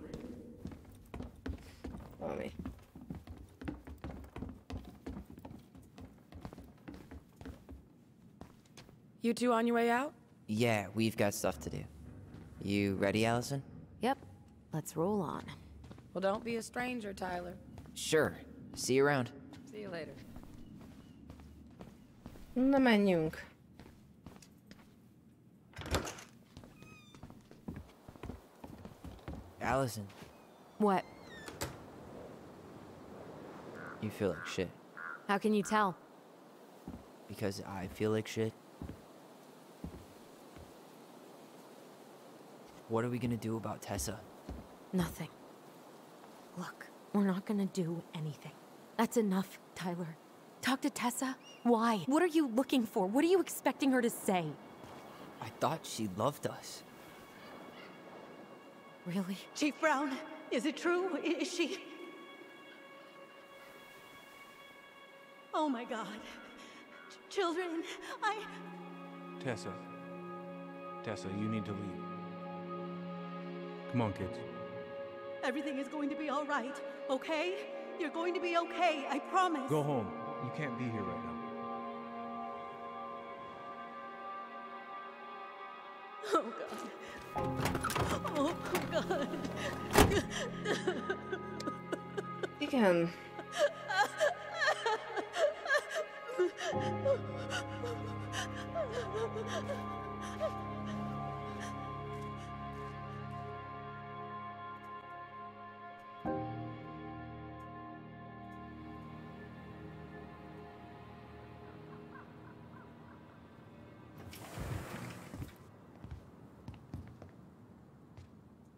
Ami. You two on your way out? Yeah, we've got stuff to do. You ready, Allison? Yep. Let's roll on. Well, don't be a stranger, Tyler. Sure. See you around. See you later. Na, menjünk. Allison, What? you feel like shit. How can you tell? Because I feel like shit. What are we gonna do about Tessa? Nothing. Look, we're not gonna do anything. That's enough, Tyler. Talk to Tessa? Why? What are you looking for? What are you expecting her to say? I thought she loved us. Really? Chief Brown, is it true? Is she... Oh my God. Children, Tessa. Tessa, you need to leave. Come on, kids. Everything is going to be all right, okay? You're going to be okay, I promise. Go home. You can't be here right now. Oh God. Oh God. Igen.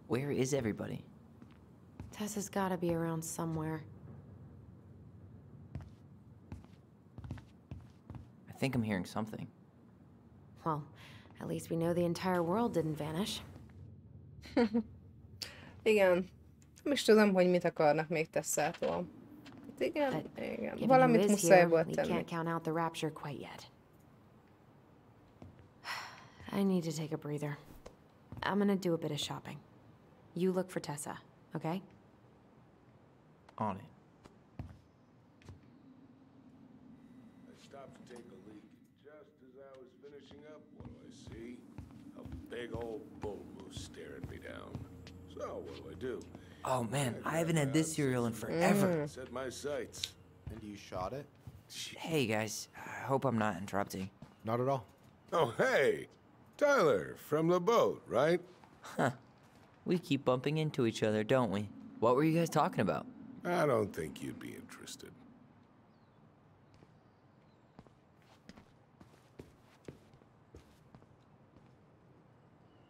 Where is everybody? Tessa's gotta be around somewhere. I think I'm hearing something. Well, at least we know the entire world didn't vanish. Igen. Nem is tudom, hogy mit akarnak még Tessától. Hát igen, igen. Given Valamit who is muszáj here, volt we tenni. can't count out the rapture quite yet. I need to take a breather. I'm gonna do a bit of shopping. You look for Tessa, okay? On it. I stopped to take a leak. Just as I was finishing up, what do I see? A big old bull moose staring me down. So, what do? Oh man, I haven't had this cereal in forever. Set my sights. And you shot it? Hey guys, I hope I'm not interrupting. Not at all. Oh, hey! Tyler, from the boat, right? Huh. We keep bumping into each other, don't we? What were you guys talking about? I don't think you'd be interested.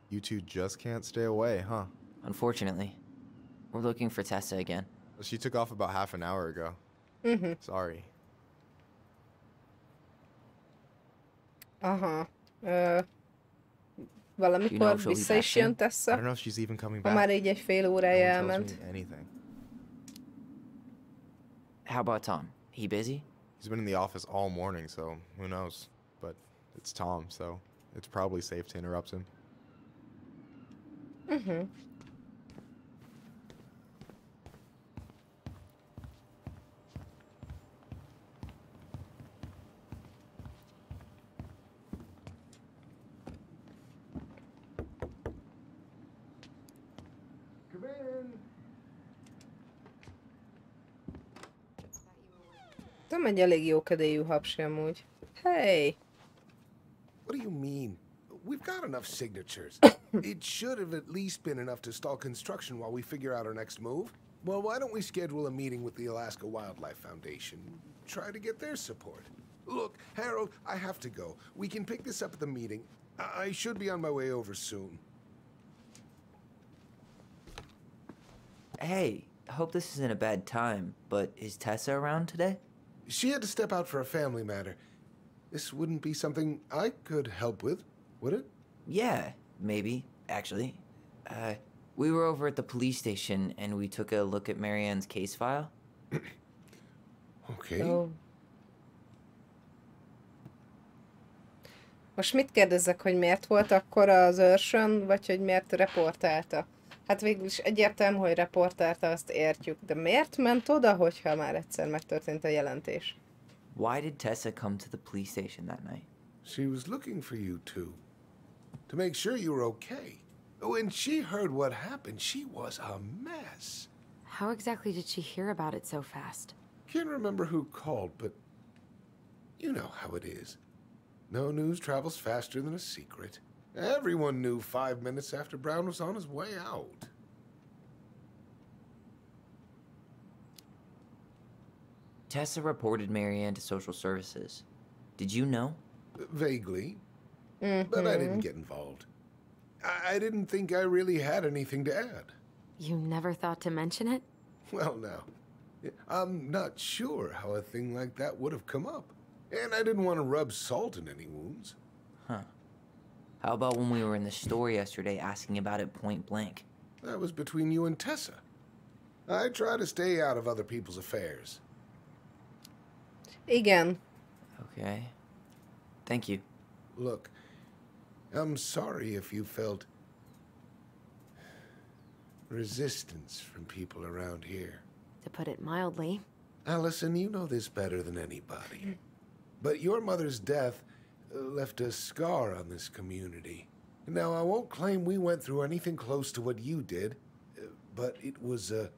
You two just can't stay away, huh? Unfortunately. We're looking for Tessa again. She took off about half an hour ago. Sorry. Aha. Valamikor You know she'll be vissza back is jön soon? I Tessa, don't know if she's even coming ha back. már így egy fél órája No one tells elment. me anything. How about Tom? He busy? He's been in the office all morning, so who knows? But it's Tom, so it's probably safe to interrupt him. Mhm. Come in. Tom egy elég jókedélyű hapsi amúgy. Hey! What do you mean? We've got enough signatures. It should have at least been enough to stall construction while we figure out our next move. Well, why don't we schedule a meeting with the Alaska Wildlife Foundation? Try to get their support. Look, Harold, I have to go. We can pick this up at the meeting. I should be on my way over soon. Hey, I hope this isn't a bad time, but is Tessa around today? She had to step out for a family matter. This wouldn't be something I could help with, would it? Yeah, maybe, actually. We were over at the police station and we took a look at Marianne's case file. Okay. Oh. Most mit kérdezzek, hogy miért volt akkor az őrsön, vagy hogy miért reportálta? Hát végül is egyértelmű, hogy reportálta, azt értjük, de miért ment oda, hogyha már egyszer megtörtént a jelentés? Why did Tessa come to the police station that night? She was looking for you two. To make sure you were okay. When she heard what happened, she was a mess. How exactly did she hear about it so fast? Can't remember who called, but you know how it is. No news travels faster than a secret. Everyone knew 5 minutes after Brown was on his way out. Tessa reported Marianne to social services. Did you know? Vaguely. But I didn't get involved. I didn't think I really had anything to add. You never thought to mention it? Well, now, I'm not sure how a thing like that would have come up. And I didn't want to rub salt in any wounds. Huh. How about when we were in the store yesterday asking about it point blank? That was between you and Tessa. I try to stay out of other people's affairs. Igen. Okay. Thank you. Look, I'm sorry if you felt resistance from people around here. To put it mildly. Allison, you know this better than anybody. But your mother's death left a scar on this community. Now, I won't claim we went through anything close to what you did, but it was a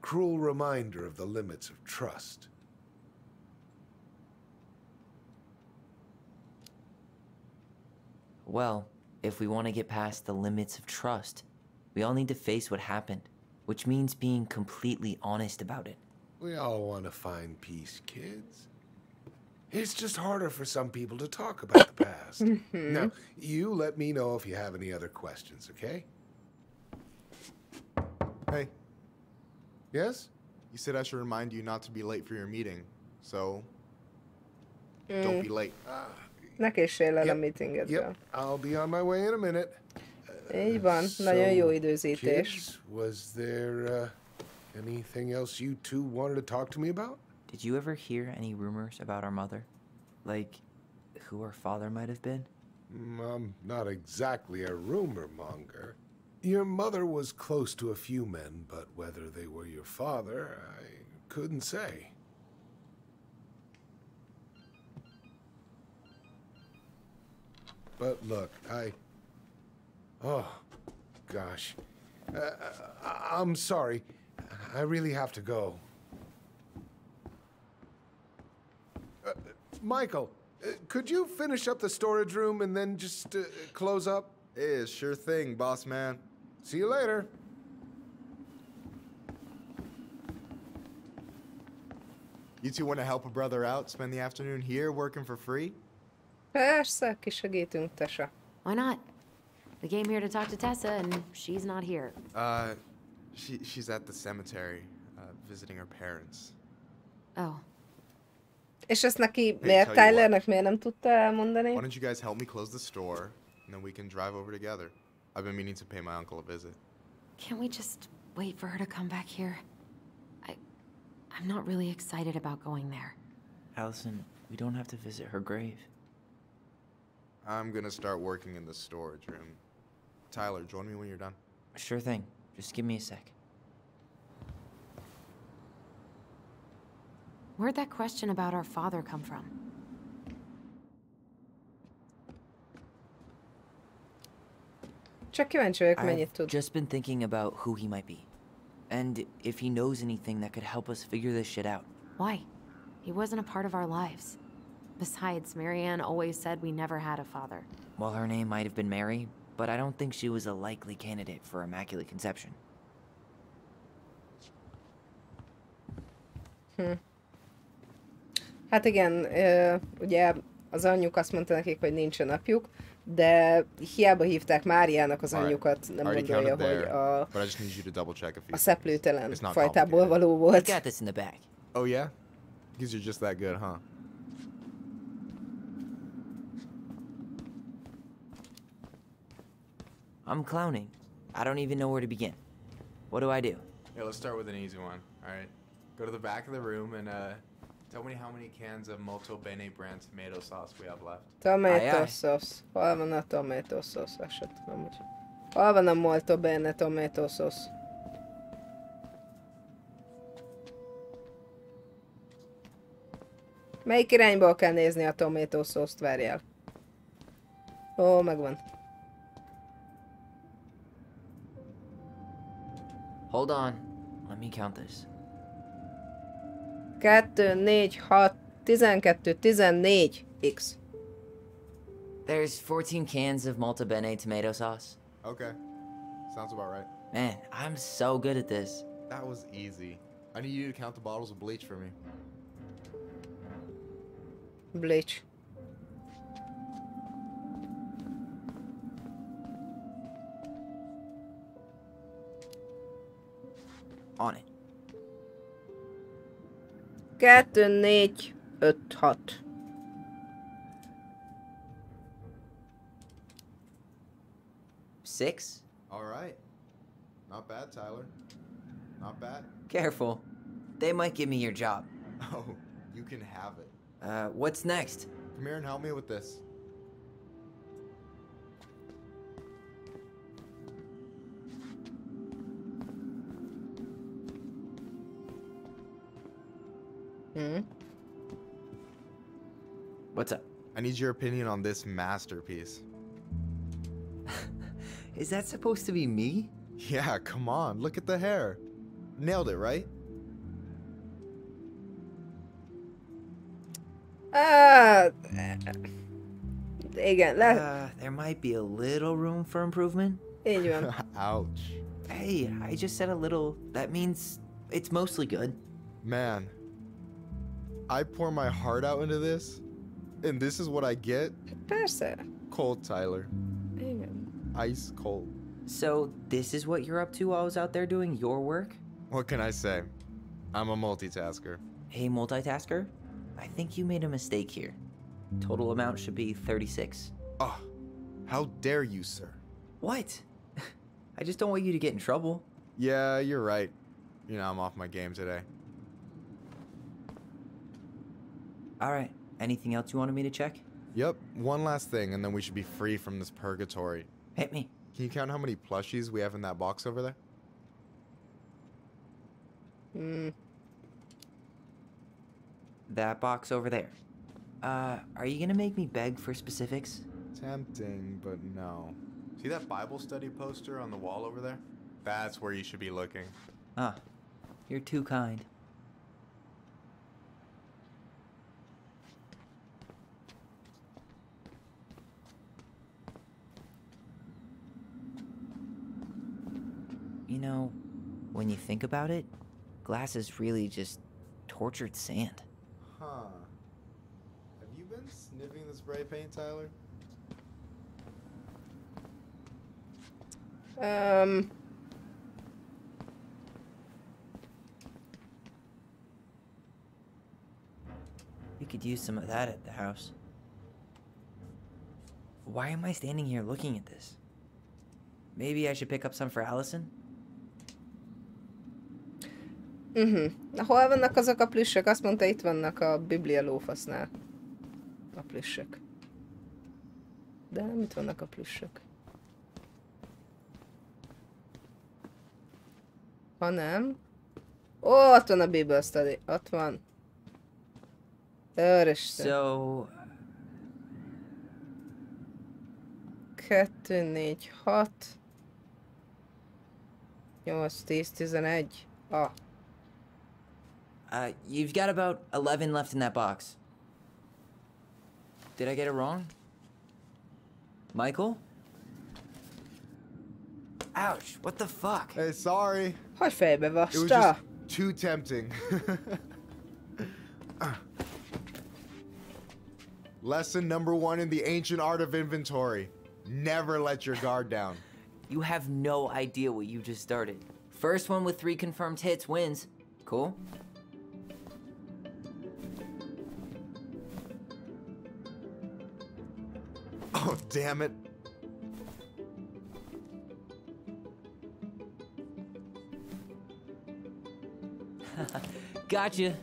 cruel reminder of the limits of trust. Well, if we want to get past the limits of trust, we all need to face what happened, which means being completely honest about it. We all want to find peace, kids. It's just harder for some people to talk about the past. Now, you let me know if you have any other questions, okay? Hey, Yes? you said I should remind you not to be late for your meeting, so don't be late. Ne késsél el a meetingedről. Yep, I'll be on my way in a minute. Így van, nagyon jó időzítés. Kids, was there anything else you two wanted to talk to me about? Did you ever hear any rumors about our mother? Like, who our father might have been? I'm not exactly a rumor monger. Your mother was close to a few men, but whether they were your father, I couldn't say. But look, oh, gosh. I'm sorry. I really have to go. Michael, could you finish up the storage room and then just close up? Yeah, sure thing, boss man. See you later. You two want to help a brother out, spend the afternoon here working for free? Persze, kisegítünk, Tessa. Why not? We came here to talk to Tessa, and she's not here. She's at the cemetery, visiting her parents. Oh. És ezt neki, Hey, miért tell you Tylernek miért nem tudta elmondani? Why don't you guys help me close the store, and then we can drive over together? I've been meaning to pay my uncle a visit. Can't we just wait for her to come back here? I'm not really excited about going there. Allison, we don't have to visit her grave. I'm gonna start working in the storage room. Tyler, join me when you're done. Sure thing. Just give me a sec. Where'd that question about our father come from? Csak kíváncsi vagyok, mennyit I've tud. just been thinking about who he might be. And if he knows anything that could help us figure this shit out. Why? He wasn't a part of our lives. Besides, Marianne always said we never had a father. Well, her name might have been Mary, but I don't think she was a likely candidate for Immaculate Conception. Hát igen, ugye az anyjuk azt mondta nekik, hogy nincsen apjuk, de hiába hívták Máriának az anyjukat, nem gondolja, hogy a szeplőtelen fajtából való volt. Got this in the bag. Oh yeah? Because you're just that good, huh? I'm clowning. I don't even know where to begin. What do I do? Yeah, let's start with an easy one, alright? Go to the back of the room and tell me how many cans of Molto Bene brand tomato sauce we have left. Tomato sauce. Hol van a tomato sauce? Azt sem tudom, hogy... Hol van a Molto Bene tomato sauce? Melyik irányból kell nézni a tomato sauce-t, várjál? Ó, megvan. Hold on. Let me count this. 2, 4, 6, 12, 14. X. There's 14 cans of Molto Bene tomato sauce. Okay. Sounds about right. Man, I'm so good at this. That was easy. I need you to count the bottles of bleach for me. Bleach. On it. 2, 4, 5, 6. Six? All right. Not bad, Tyler. Not bad. Careful. They might give me your job. Oh, you can have it. What's next? Come here and help me with this. What's up? I need your opinion on this masterpiece. Is that supposed to be me? Yeah, come on. Look at the hair. Nailed it, right? Igen, there might be a little room for improvement. Így van. Ouch. Hey, I just said a little. That means it's mostly good. Man, I pour my heart out into this, and this is what I get? Persze. Cold, Tyler. Igen. Ice cold. So, this is what you're up to while I was out there doing your work? What can I say? I'm a multitasker. Hey, multitasker. I think you made a mistake here. Total amount should be 36. Oh, how dare you, sir? What? I just don't want you to get in trouble. Yeah, you're right. You know, I'm off my game today. Alright, anything else you wanted me to check? Yep, one last thing, and then we should be free from this purgatory. Hit me. Can you count how many plushies we have in that box over there? That box over there. Are you gonna make me beg for specifics? Tempting, but no. See that Bible study poster on the wall over there? That's where you should be looking. Ah, you're too kind. You know, when you think about it, glass is really just tortured sand. Huh. Have you been sniffing the spray paint, Tyler? We could use some of that at the house. Why am I standing here looking at this? Maybe I should pick up some for Allison? Hol vannak azok a plüssök? Azt mondta, itt vannak a Biblia lófasznál. A plüssök. De nem itt vannak a plüssök. Ha nem... Ó, ott van a Bible Study. Ott van. Őristen. So... 2, 4, 6... 8, 10, 11. Ah. You've got about 11 left in that box. Did I get it wrong? Michael? Ouch, what the fuck? Hey, sorry. Hogy fejbe It was just vasta? too tempting. Lesson number 1 in the ancient art of inventory. Never let your guard down. You have no idea what you just started. First one with 3 confirmed hits wins. Cool? Oh, damn it. Gotcha.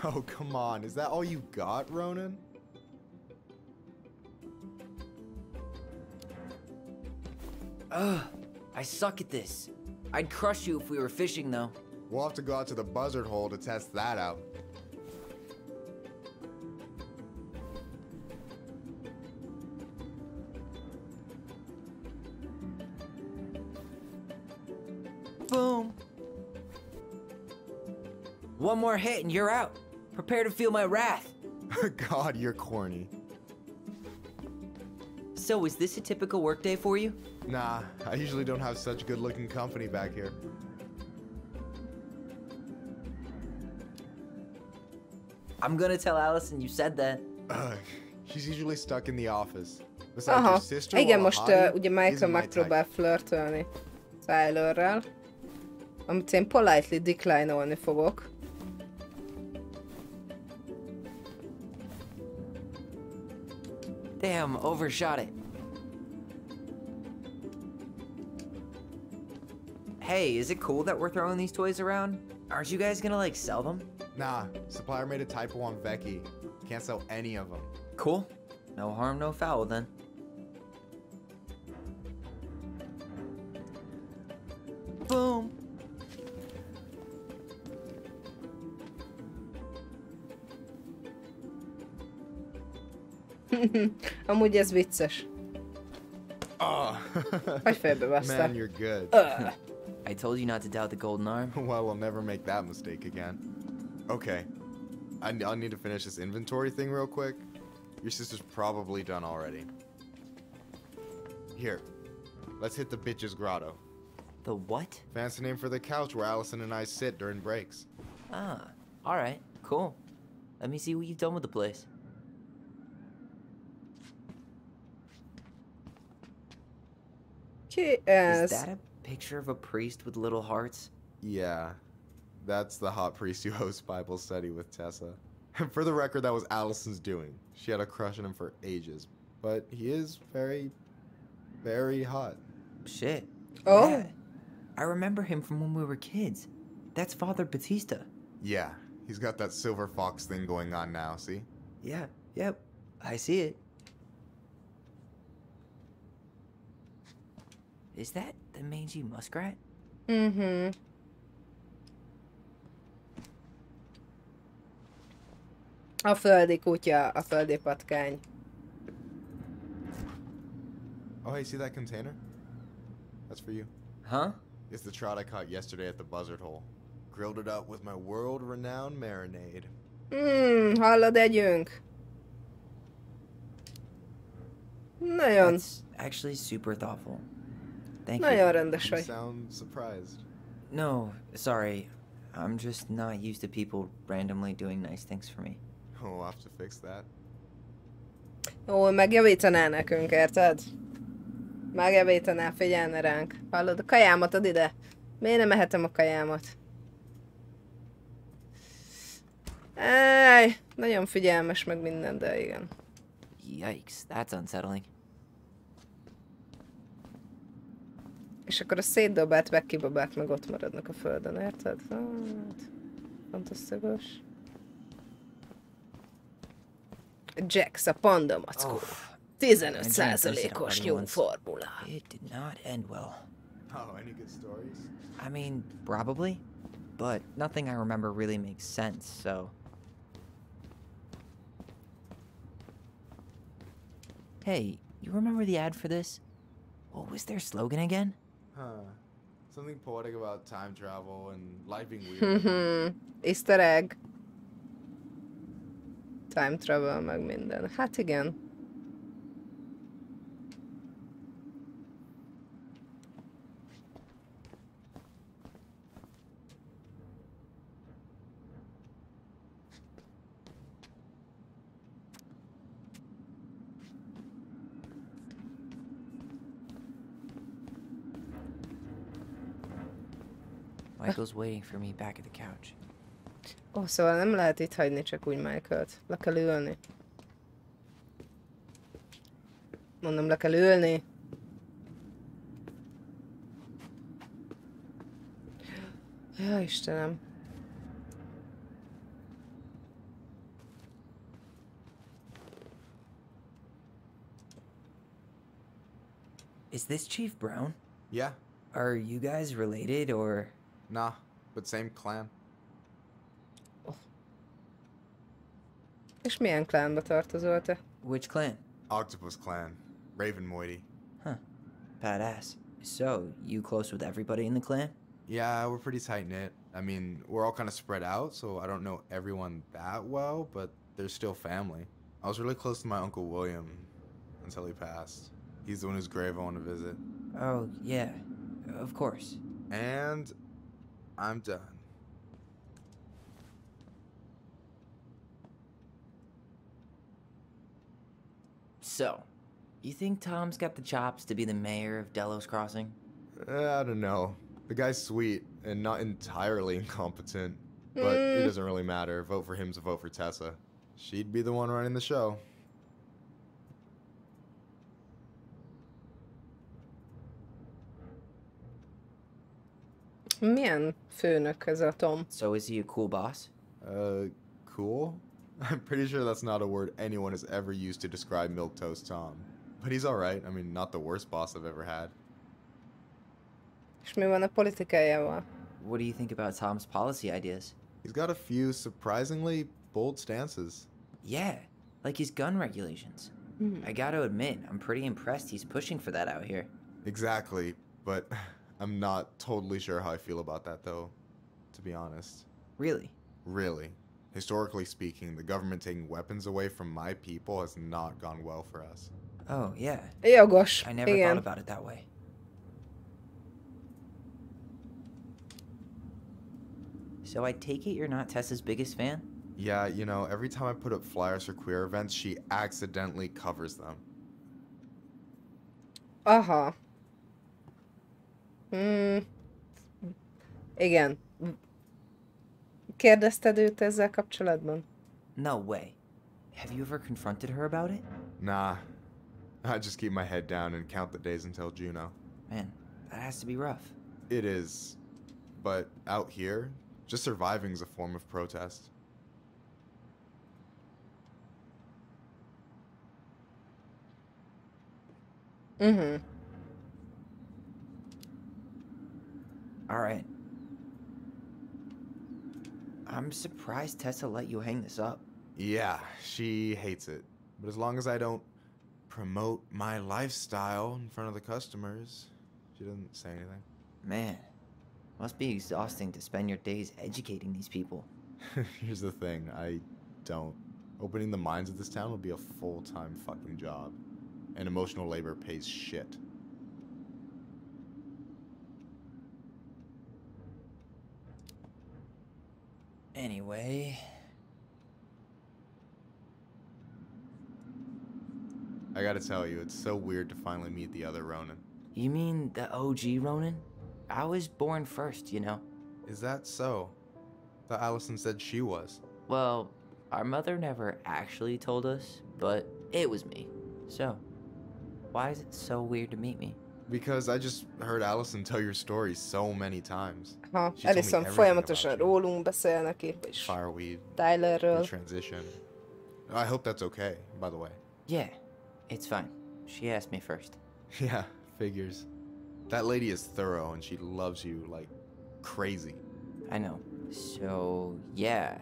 Oh, come on. Is that all you got, Ronan? Ugh, I suck at this. I'd crush you if we were fishing, though. We'll have to go out to the buzzard hole to test that out. Boom. One more hit and you're out. Prepare to feel my wrath. God, you're corny. So, is this a typical workday for you? Nah, I usually don't have such good-looking company back here. I'm gonna tell Allison you said that. She's usually stuck in the office. Besides Aha, your sister, igen, while most hottie ugye Michael isn't my megpróbál flirtölni Tylerrel, amit én politely decline-olni fogok. Damn, overshot it. Hey, is it cool that we're throwing these toys around? Aren't you guys gonna, like, sell them? Nah, supplier made a typo on Vecchi. Can't sell any of them. Cool. No harm, no foul, then. Boom. Amúgy ez vicces. Hogy félbebasztál. Man, you're good. I told you not to doubt the golden arm. Well, we'll never make that mistake again. Okay. I'll need to finish this inventory thing real quick. Your sister's probably done already. Here. Let's hit the bitch's grotto. The what? Fancy name for the couch where Allison and I sit during breaks. Ah, alright, cool. Let me see what you've done with the place. Ki ez? Is that a picture of a priest with little hearts? Yeah. That's the hot priest who hosts Bible study with Tessa. For the record, that was Allison's doing. She had a crush on him for ages. But he is very, very hot. Shit. Oh. Yeah. I remember him from when we were kids. That's Father Batista. Yeah, he's got that silver fox thing going on now, see? Yeah, yep. I see it. Is that the mangy muskrat? Mhm. A földi kutya, a földi patkány. Oh, hey, see that container? That's for you. Huh? It's the trout I caught yesterday at the buzzard hole. Grilled it up with my world-renowned marinade. Hallod, együnk. Nagyon, That's actually super thoughtful. Thank you. nagyon rendes You vagy. sound surprised. No, sorry. I'm just not used to people randomly doing nice things for me. Oh, we'll have to fix that. Ó, megjavítanál nekünk, érted? Megjavítanál, figyelne ránk. Hallod, a kajámat ad ide. Miért nem ehetem a kajámat? Áj, nagyon figyelmes meg minden, de igen. Yikes, that's unsettling. És akkor a szétdobált Becky babák meg ott maradnak a földön, érted? Hát, fantasztikus. Jax, a panda mackó. 15%-os nyomformula. It did not end well. Oh, any good stories? I mean, probably. But nothing I remember really makes sense, so... Hey, you remember the ad for this? What was their slogan again? Huh. Something poetic about time travel and life being weird. Easter egg. Time travel, meg minden. Hát igen. Michael's waiting for me back at the couch. Ó, szóval nem lehet itt hagyni csak úgy Michaelt. Le kell ülni. Mondom, le kell ülni. Ja, Istenem. Is this Chief Brown? Yeah. Are you guys related, or...? Nah, but same clan. És milyen klánba tartozol te? Which clan? Octopus clan. Raven Moiety. Huh. Badass. So, you close with everybody in the clan? Yeah, we're pretty tight-knit. I mean, we're all kind of spread out, so I don't know everyone that well, but they're still family. I was really close to my Uncle William until he passed. He's the one whose grave I want to visit. Oh, yeah. Of course. And I'm done. So, you think Tom's got the chops to be the mayor of Delos Crossing? I don't know. The guy's sweet and not entirely incompetent, but it doesn't really matter. Vote for him's a vote for Tessa. She'd be the one running the show. Milyen főnök ez a Tom? So is he a cool boss? Cool? I'm pretty sure that's not a word anyone has ever used to describe Milquetoast Tom. But he's alright. I mean, not the worst boss I've ever had. És mi van a politikájával? What do you think about Tom's policy ideas? He's got a few surprisingly bold stances. Yeah, like his gun regulations. I gotta admit, I'm pretty impressed he's pushing for that out here. Exactly, but I'm not totally sure how I feel about that, though, to be honest. Really? Really. Historically speaking, the government taking weapons away from my people has not gone well for us. Oh, yeah. Jogos. I never Igen. thought about it that way. So I take it you're not Tessa's biggest fan? Yeah, you know, every time I put up flyers for queer events, she accidentally covers them. Aha. Igen. Kérdezted őt ezzel kapcsolatban? No way. Have you ever confronted her about it? Nah. I just keep my head down and count the days until Juno. Man, that has to be rough. It is. But out here, just surviving is a form of protest. Alright. I'm surprised Tessa let you hang this up. Yeah, she hates it. But as long as I don't promote my lifestyle in front of the customers, she doesn't say anything. Man, must be exhausting to spend your days educating these people. Here's the thing, I don't. Opening the mines of this town would be a full-time fucking job. And emotional labor pays shit. Anyway... I gotta tell you, it's so weird to finally meet the other Ronin. You mean the OG Ronin? I was born first, you know. Is that so? Thought Allison said she was. Well, our mother never actually told us, but it was me. So, why is it so weird to meet me? Because I just heard Allison tell your story so many times. Ha, She told me Allison everything folyamatosan about you. rólunk beszél neki, és Fireweed, Tylerről. your transition. I hope that's okay, by the way. Yeah, it's fine. She asked me first. Yeah, figures. That lady is thorough and she loves you like crazy. I know. So, yeah,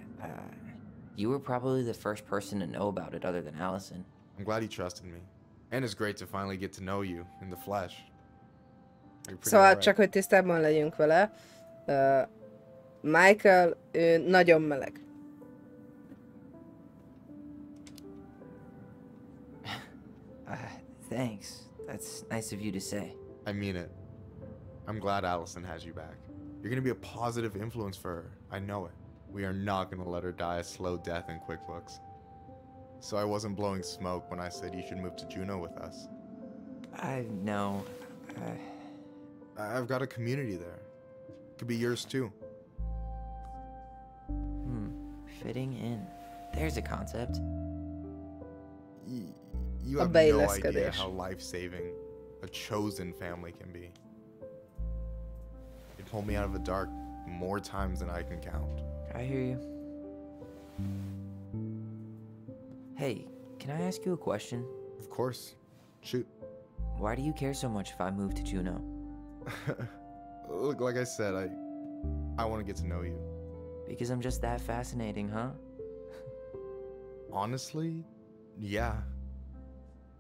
you were probably the first person to know about it other than Allison. I'm glad you trusted me. And it's great to finally get to know you in the flesh. You're pretty Szóval alright. csak, hogy tisztában legyünk vele, Michael, ő nagyon meleg. Thanks. That's nice of you to say. I mean it. I'm glad Allison has you back. You're gonna be a positive influence for her. I know it. We are not gonna let her die a slow death in QuickBooks. So I wasn't blowing smoke when I said you should move to Juneau with us. I know. I've got a community there. Could be yours too. Fitting in. There's a concept. You A have no idea beilleszkedés. how life-saving a chosen family can be. It pulled me out of the dark more times than I can count. I hear you. Hey, can I ask you a question? Of course. Shoot. Why do you care so much if I move to Juneau? Look, like I said, I want to get to know you. Because I'm just that fascinating, huh? Honestly, yeah.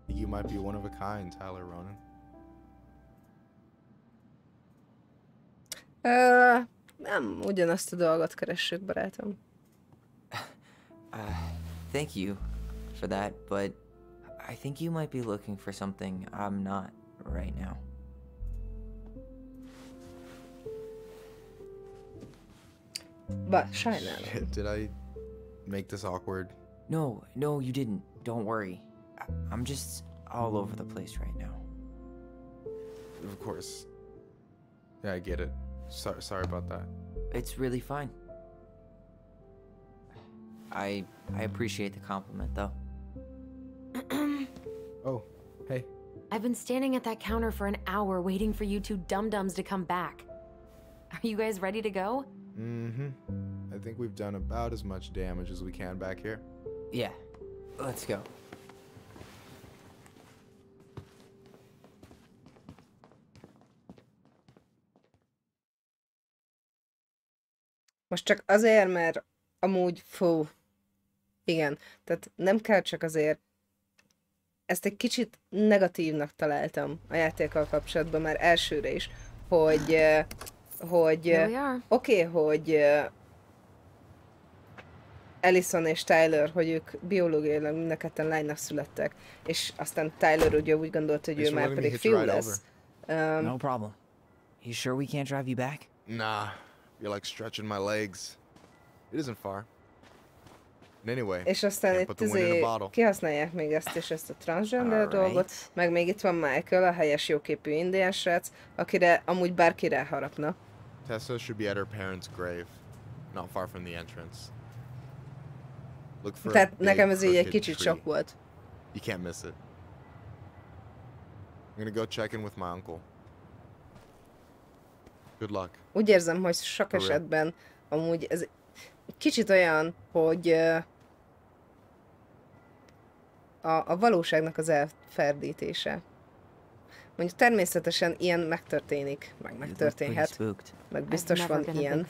You might be one of a kind, Tyler Ronan. Nem ugyanazt a dolgot keressük, barátom. Thank you for that, but I think you might be looking for something I'm not right now. Sajnálom. Shit, did I make this awkward? No, you didn't. Don't worry. I'm just all over the place right now. Of course. Yeah, I get it. Sorry about that. It's really fine. I appreciate the compliment, though. Oh, hey. I've been standing at that counter for an hour waiting for you two dum-dums to come back. Are you guys ready to go? Mm-hmm. I think we've done about as much damage as we can back here. Yeah, let's go. Most csak azért, mert amúgy, igen, tehát nem kell csak azért, ezt egy kicsit negatívnak találtam a játékkal kapcsolatban már elsőre is, hogy oké, hogy Allison és Tyler, hogy ők biológiailag mind a ketten lánynak születtek, és aztán Tyler ugye úgy gondolt, hogy ő már pedig fiú lesz. No problem. You sure we can't drive you back? Nah, you're like stretching my legs. It isn't far. And anyway, És aztán can't put itt the wind in a bottle. kihasználják még ezt és ezt a transgender dolgot, meg még itt van Michael, a helyes jóképű indián srác, akire amúgy bárki ráharapna. Tessa should be at her parents' grave, not far from the entrance. Look for a Tehát big, nekem ez így egy crooked kicsit tree. sok volt. You can't miss it. I'm gonna go check in with my uncle. Good luck. Úgy érzem, hogy sok For real. esetben amúgy ez kicsit olyan, hogy a valóságnak az elferdítése. Mondjuk természetesen ilyen megtörténik, meg megtörténhet, meg biztos van ilyen,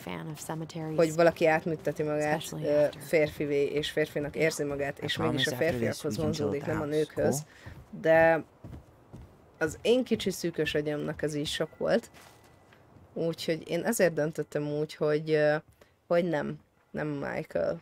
hogy valaki átműteti magát férfivé, és férfinak érzi magát, és mégis a férfiakhoz vonzódik, nem a nőkhöz. De az én kicsi szűkös agyamnak ez így sok volt. Úgyhogy én ezért döntöttem úgy, hogy nem Michael.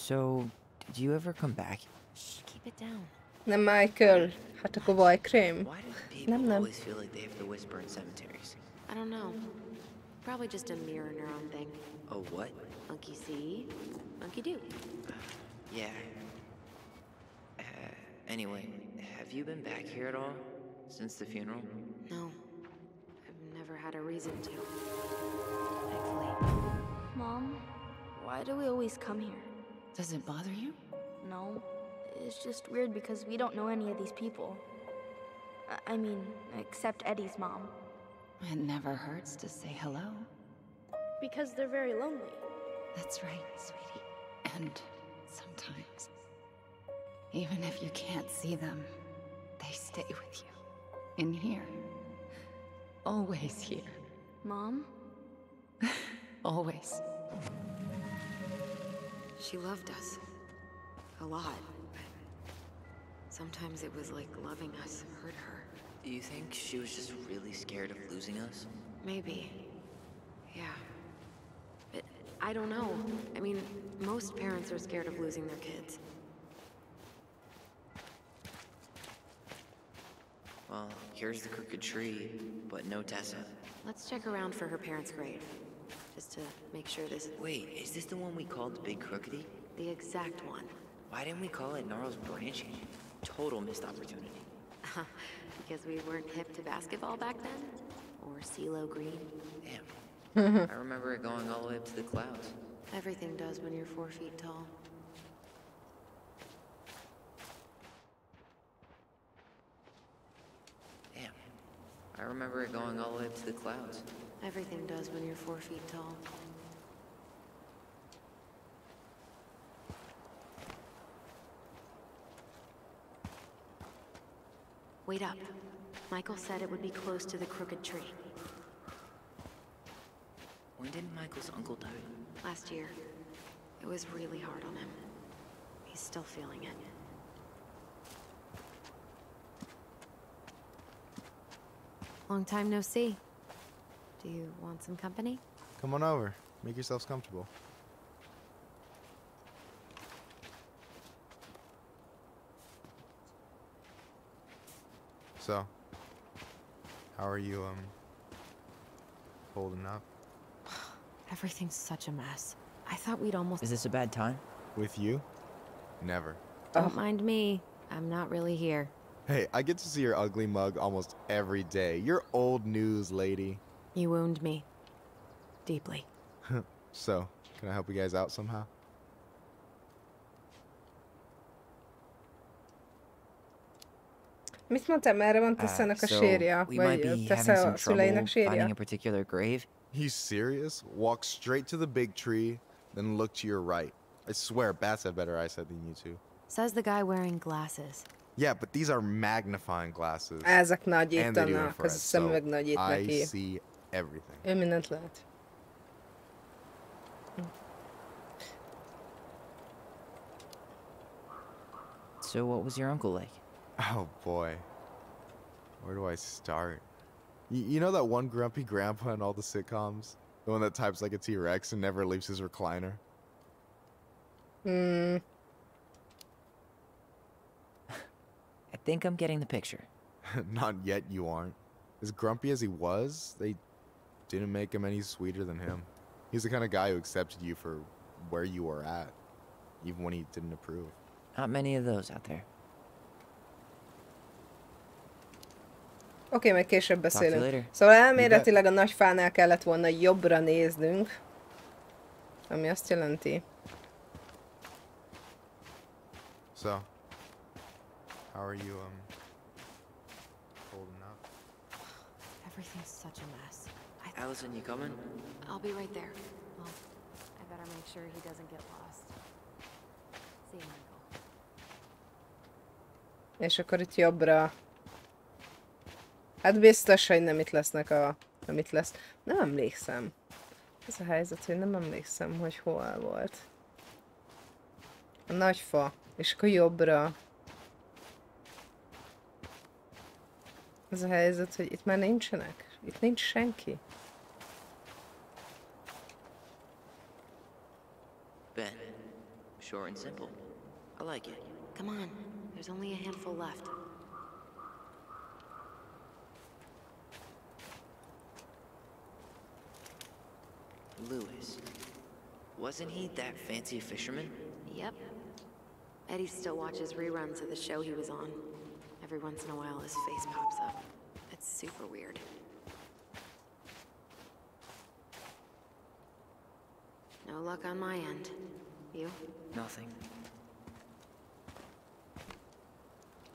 So, did you ever come back? Shh, keep it down. Nem Michael, hát akkor vajkrém. Why do people Nem. always feel like they have to whisper in cemeteries? I don't know. Probably just a mirror neuron thing. Oh, what? Monkey see, monkey do. Yeah. Anyway, have you been back here at all since the funeral? No, I've had a reason to. Thankfully. Mom, why do we always come here? Does it bother you? No, it's just weird because we don't know any of these people. I mean, except Eddie's mom. It never hurts to say hello. Because they're very lonely. That's right, sweetie. And sometimes, even if you can't see them, they stay with you. In here. Always here. Mom? Always. She loved us. A lot. But sometimes it was like loving us hurt her. Do you think she was just really scared of losing us? Maybe. Yeah. But I don't know. I mean, most parents are scared of losing their kids. Well, here's the crooked tree, but no Tessa. Let's check around for her parents' grave. Just to make sure this... Wait, is this the one we called the Big Crookedy? The exact one. Why didn't we call it Gnarls Branching? Total missed opportunity. Because we weren't hip to basketball back then? Or CeeLo Green? Damn. I remember it going all the way up to the clouds. Everything does when you're 4 feet tall. Damn. I remember it going all the way up to the clouds. Everything does when you're 4 feet tall. Wait up. Michael said it would be close to the crooked tree. When did Michael's uncle die? Last year. It was really hard on him. He's still feeling it. Long time no see. Do you want some company? Come on over. Make yourselves comfortable. So, how are you, holding up? Everything's such a mess. I thought we'd almost... Is this a bad time? With you? Never. Don't mind me. I'm not really here. Hey, I get to see your ugly mug almost every day. You're old news, lady. You wound me. Deeply. So, can I help you guys out somehow? Mit mondtam, erre van Tessa-nak a sírja? We might be Vagy having Tessa some a szüleinek trouble finding sírja? a particular grave. You serious? Walk straight to the big tree, then look to your right. I swear, bats have better eyesight than you two. Says the guy wearing glasses. Yeah, but these are magnifying glasses. Ezek And they do nagyítanak, infrared, az a szemüveg nagyít I neki. see everything. Ő mindent lát. So what was your uncle like? Oh boy. Where do I start? You know that one grumpy grandpa in all the sitcoms? The one that types like a T-Rex and never leaves his recliner? Hmm. I think I'm getting the picture. Not yet, you aren't. As grumpy as he was, they didn't make him any sweeter than him. He's the kind of guy who accepted you for where you were at, even when he didn't approve. Not many of those out there. Oké, majd később Talk to you beszélünk. later. Szóval elméletileg a nagy fánál kellett volna jobbra néznünk. Ami azt jelenti. So, how are you, holding up? Everything's such a mess. Allison, you coming? I'll be right there. Well, I better make sure he doesn't get lost. See you, Michael. És akkor itt jobbra. Hát biztos, hogy nem itt lesznek nem itt lesz. Nem emlékszem. Ez a helyzet, hogy nem emlékszem, hogy hol volt. A nagy fa. És akkor jobbra. Ez a helyzet, hogy itt már nincsenek. Itt nincs senki. Ben. Short and simple. I like it. Come on. There's only a handful left. Lewis. Wasn't he that fancy fisherman? Yep. Eddie still watches reruns of the show he was on. Every once in a while his face pops up. It's super weird. No luck on my end. You? Nothing.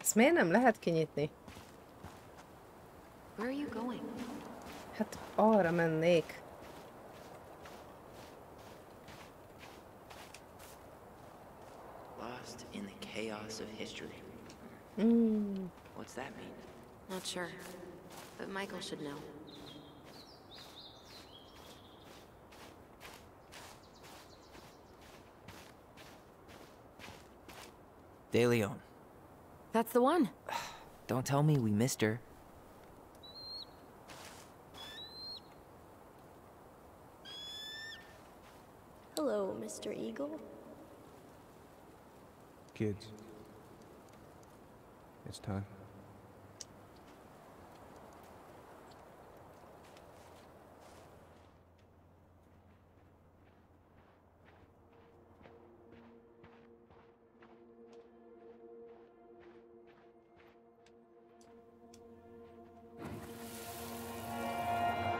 Ezt miért nem lehet kinyitni? Where are you going? Hát arra mennék. Lost in the chaos of history. What's that mean? Not sure. But Michael should know. De Leon. That's the one. Don't tell me we missed her. Hello, Mr. Eagle. Kids. It's time.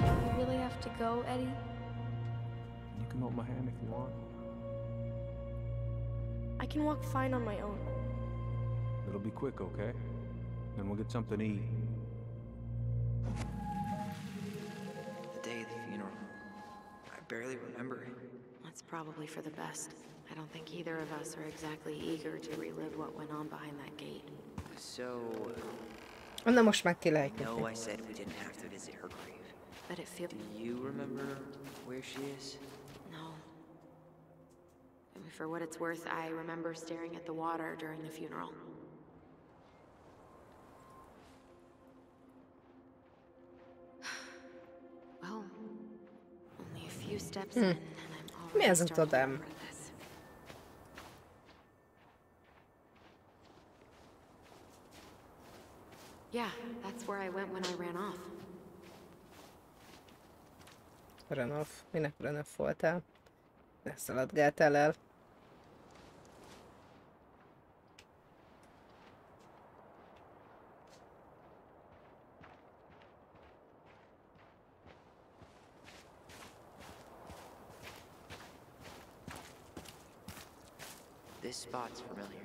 You really have to go, Eddie? You can hold my hand if you want. I can walk fine on my own. It'll be quick, okay? Then we'll get something to eat. The day of the funeral. I barely remember it. That's probably for the best. I don't think either of us are exactly eager to relive what went on behind that gate. So... Na most meg ki lehet No, nyitni. I said we didn't have to visit her grave. But it feels... Do you remember where she is? No. I mean, for what it's worth, I remember staring at the water during the funeral. Well, only a few steps in, and I'm Mi already ez a starting to todem? remember this. Yeah, that's where I went when I ran off. Renoff. Minek Renoff voltál? Ne szaladgáltál el. This spot's familiar.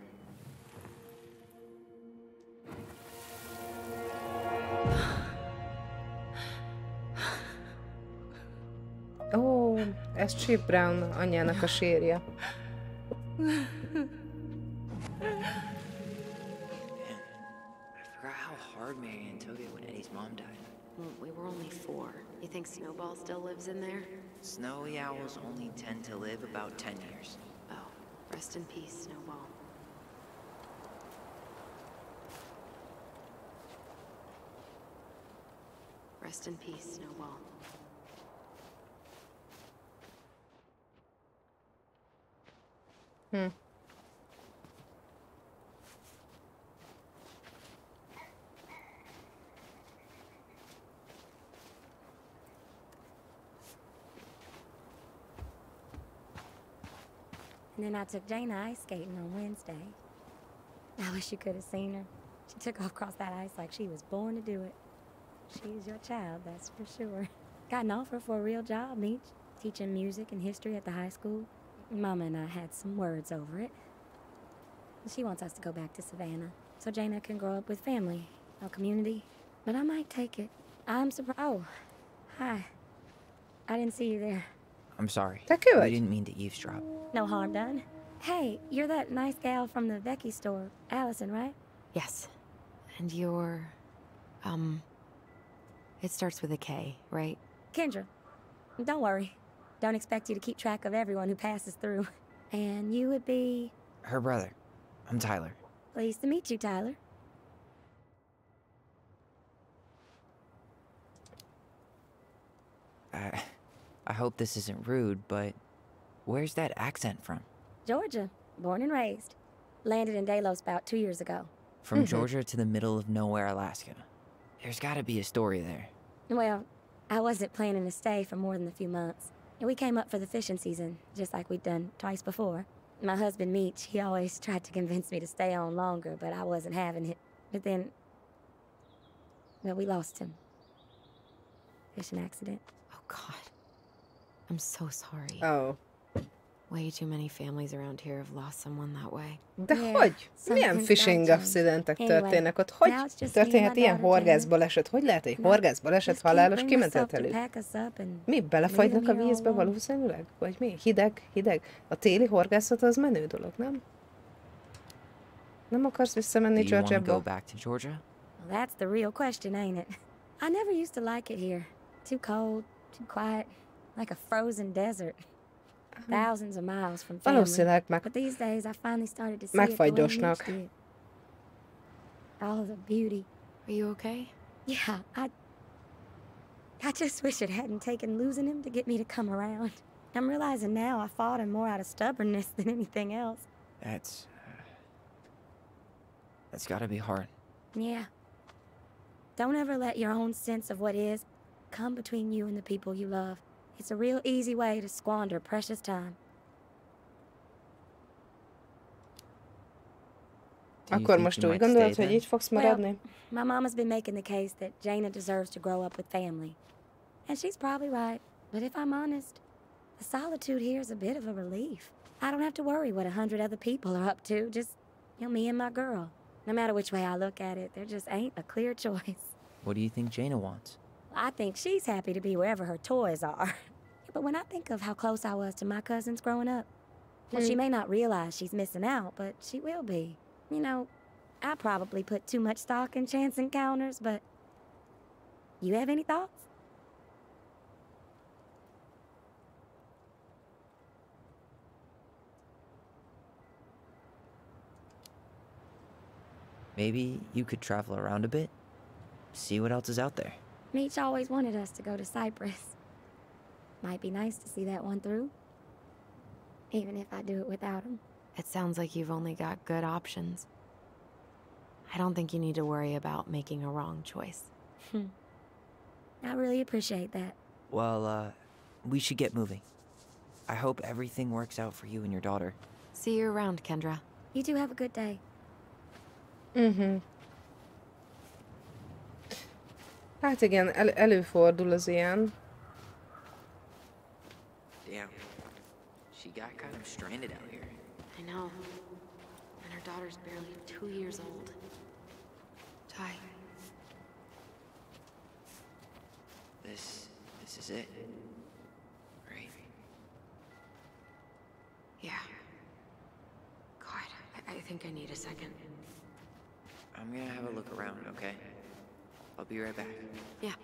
Ó, ez Chip Brown anyjának a sírja. Man, I forgot how hard Marianne took it when Eddie's mom died. We were only 4. You think Snowball still lives in there? Snowy owls only tend to live about 10 years. Oh, rest in peace, Snowball. Rest in peace, Snowball. And then I took Jaina ice skating on Wednesday. I wish you could have seen her. She took off across that ice like she was born to do it. She's your child, that's for sure. Got an offer for a real job, Meech. Teaching music and history at the high school. Mama and I had some words over it. She wants us to go back to Savannah, so Jaina can grow up with family, no community. But I might take it. I'm surprised. Oh, hi. I didn't see you there. I'm sorry. Te ki We vagy? didn't mean to eavesdrop. No harm done. Hey, you're that nice gal from the Becky store. Allison, right? Yes. And you're... It starts with a K, right? Kendra. Don't worry. Don't expect you to keep track of everyone who passes through. And you would be... Her brother. I'm Tyler. Pleased to meet you, Tyler. I hope this isn't rude, but where's that accent from? Georgia. Born and raised. Landed in Delos about 2 years ago. From Georgia to the middle of nowhere, Alaska. There's gotta be a story there. Well, I wasn't planning to stay for more than a few months. And we came up for the fishing season, just like we'd done twice before. My husband, Meech, he always tried to convince me to stay on longer, but I wasn't having it. But then... well, we lost him. Fishing accident. Oh, God. I'm so sorry. Oh. Way too many families around here have lost someone that way. De hogy? Milyen phishing accidentek történnek ott? Hogy történhet ilyen horgászbaleset? Hogy lehet egy horgászbaleset halálos kimenetelű? Mi, belefagynak a vízbe valószínűleg? Vagy mi? Hideg? A téli horgászat az menő dolog, nem? Nem akarsz visszamenni Georgia-ba? Go back to Georgia? Well, that's the real question, ain't it? I never used to like it here. Too cold, too quiet, like a frozen desert. Thousands of miles from family. But these days I finally started to see it the way you did. All of the beauty. Are you okay? Yeah, I just wish it hadn't taken losing him to get me to come around. I'm realizing now I fought him more out of stubbornness than anything else. That's gotta be hard. Yeah. Don't ever let your own sense of what is come between you and the people you love. It's a real easy way to squander precious time. Akkor most úgy gondolod, hogy így fogsz maradni? Well, my mama's been making the case that Jaina deserves to grow up with family. And she's probably right. But if I'm honest, the solitude here is a bit of a relief. I don't have to worry what 100 other people are up to. Just, me and my girl. No matter which way I look at it, there just ain't a clear choice. What do you think Jaina wants? I think she's happy to be wherever her toys are. But when I think of how close I was to my cousins growing up, well, she may not realize she's missing out, but she will be. I probably put too much stock in chance encounters, but you have any thoughts? Maybe you could travel around a bit, see what else is out there. Meech always wanted us to go to Cyprus. Might be nice to see that one through, even if I do it without him. It sounds like you've only got good options. I don't think you need to worry about making a wrong choice. I really appreciate that. Well, we should get moving. I hope everything works out for you and your daughter. See you around, Kendra. You two have a good day. Hát igen, előfordul az ilyen. Damn. She got kind of stranded out here. I know. And her daughter's barely 2 years old. Ty. This is it. Right? Yeah. God, I think I need a second. I'm gonna have a look around, okay? I'll be right back. Yeah.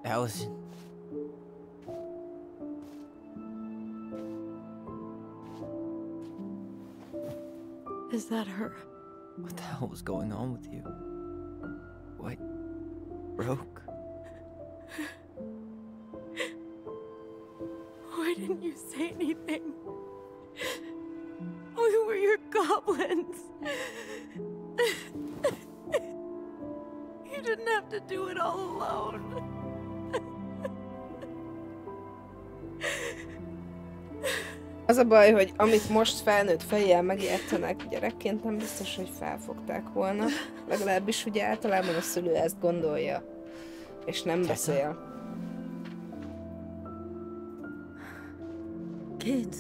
Allison. Is that her? What the hell was going on with you? What broke? Why didn't you say anything? We were your goblins. You didn't have to do it all alone. Az a baj, hogy amit most felnőtt fejjel megértenek gyerekként, nem biztos, hogy felfogták volna. Legalábbis ugye általában a szülő ezt gondolja, és nem beszél. Kids,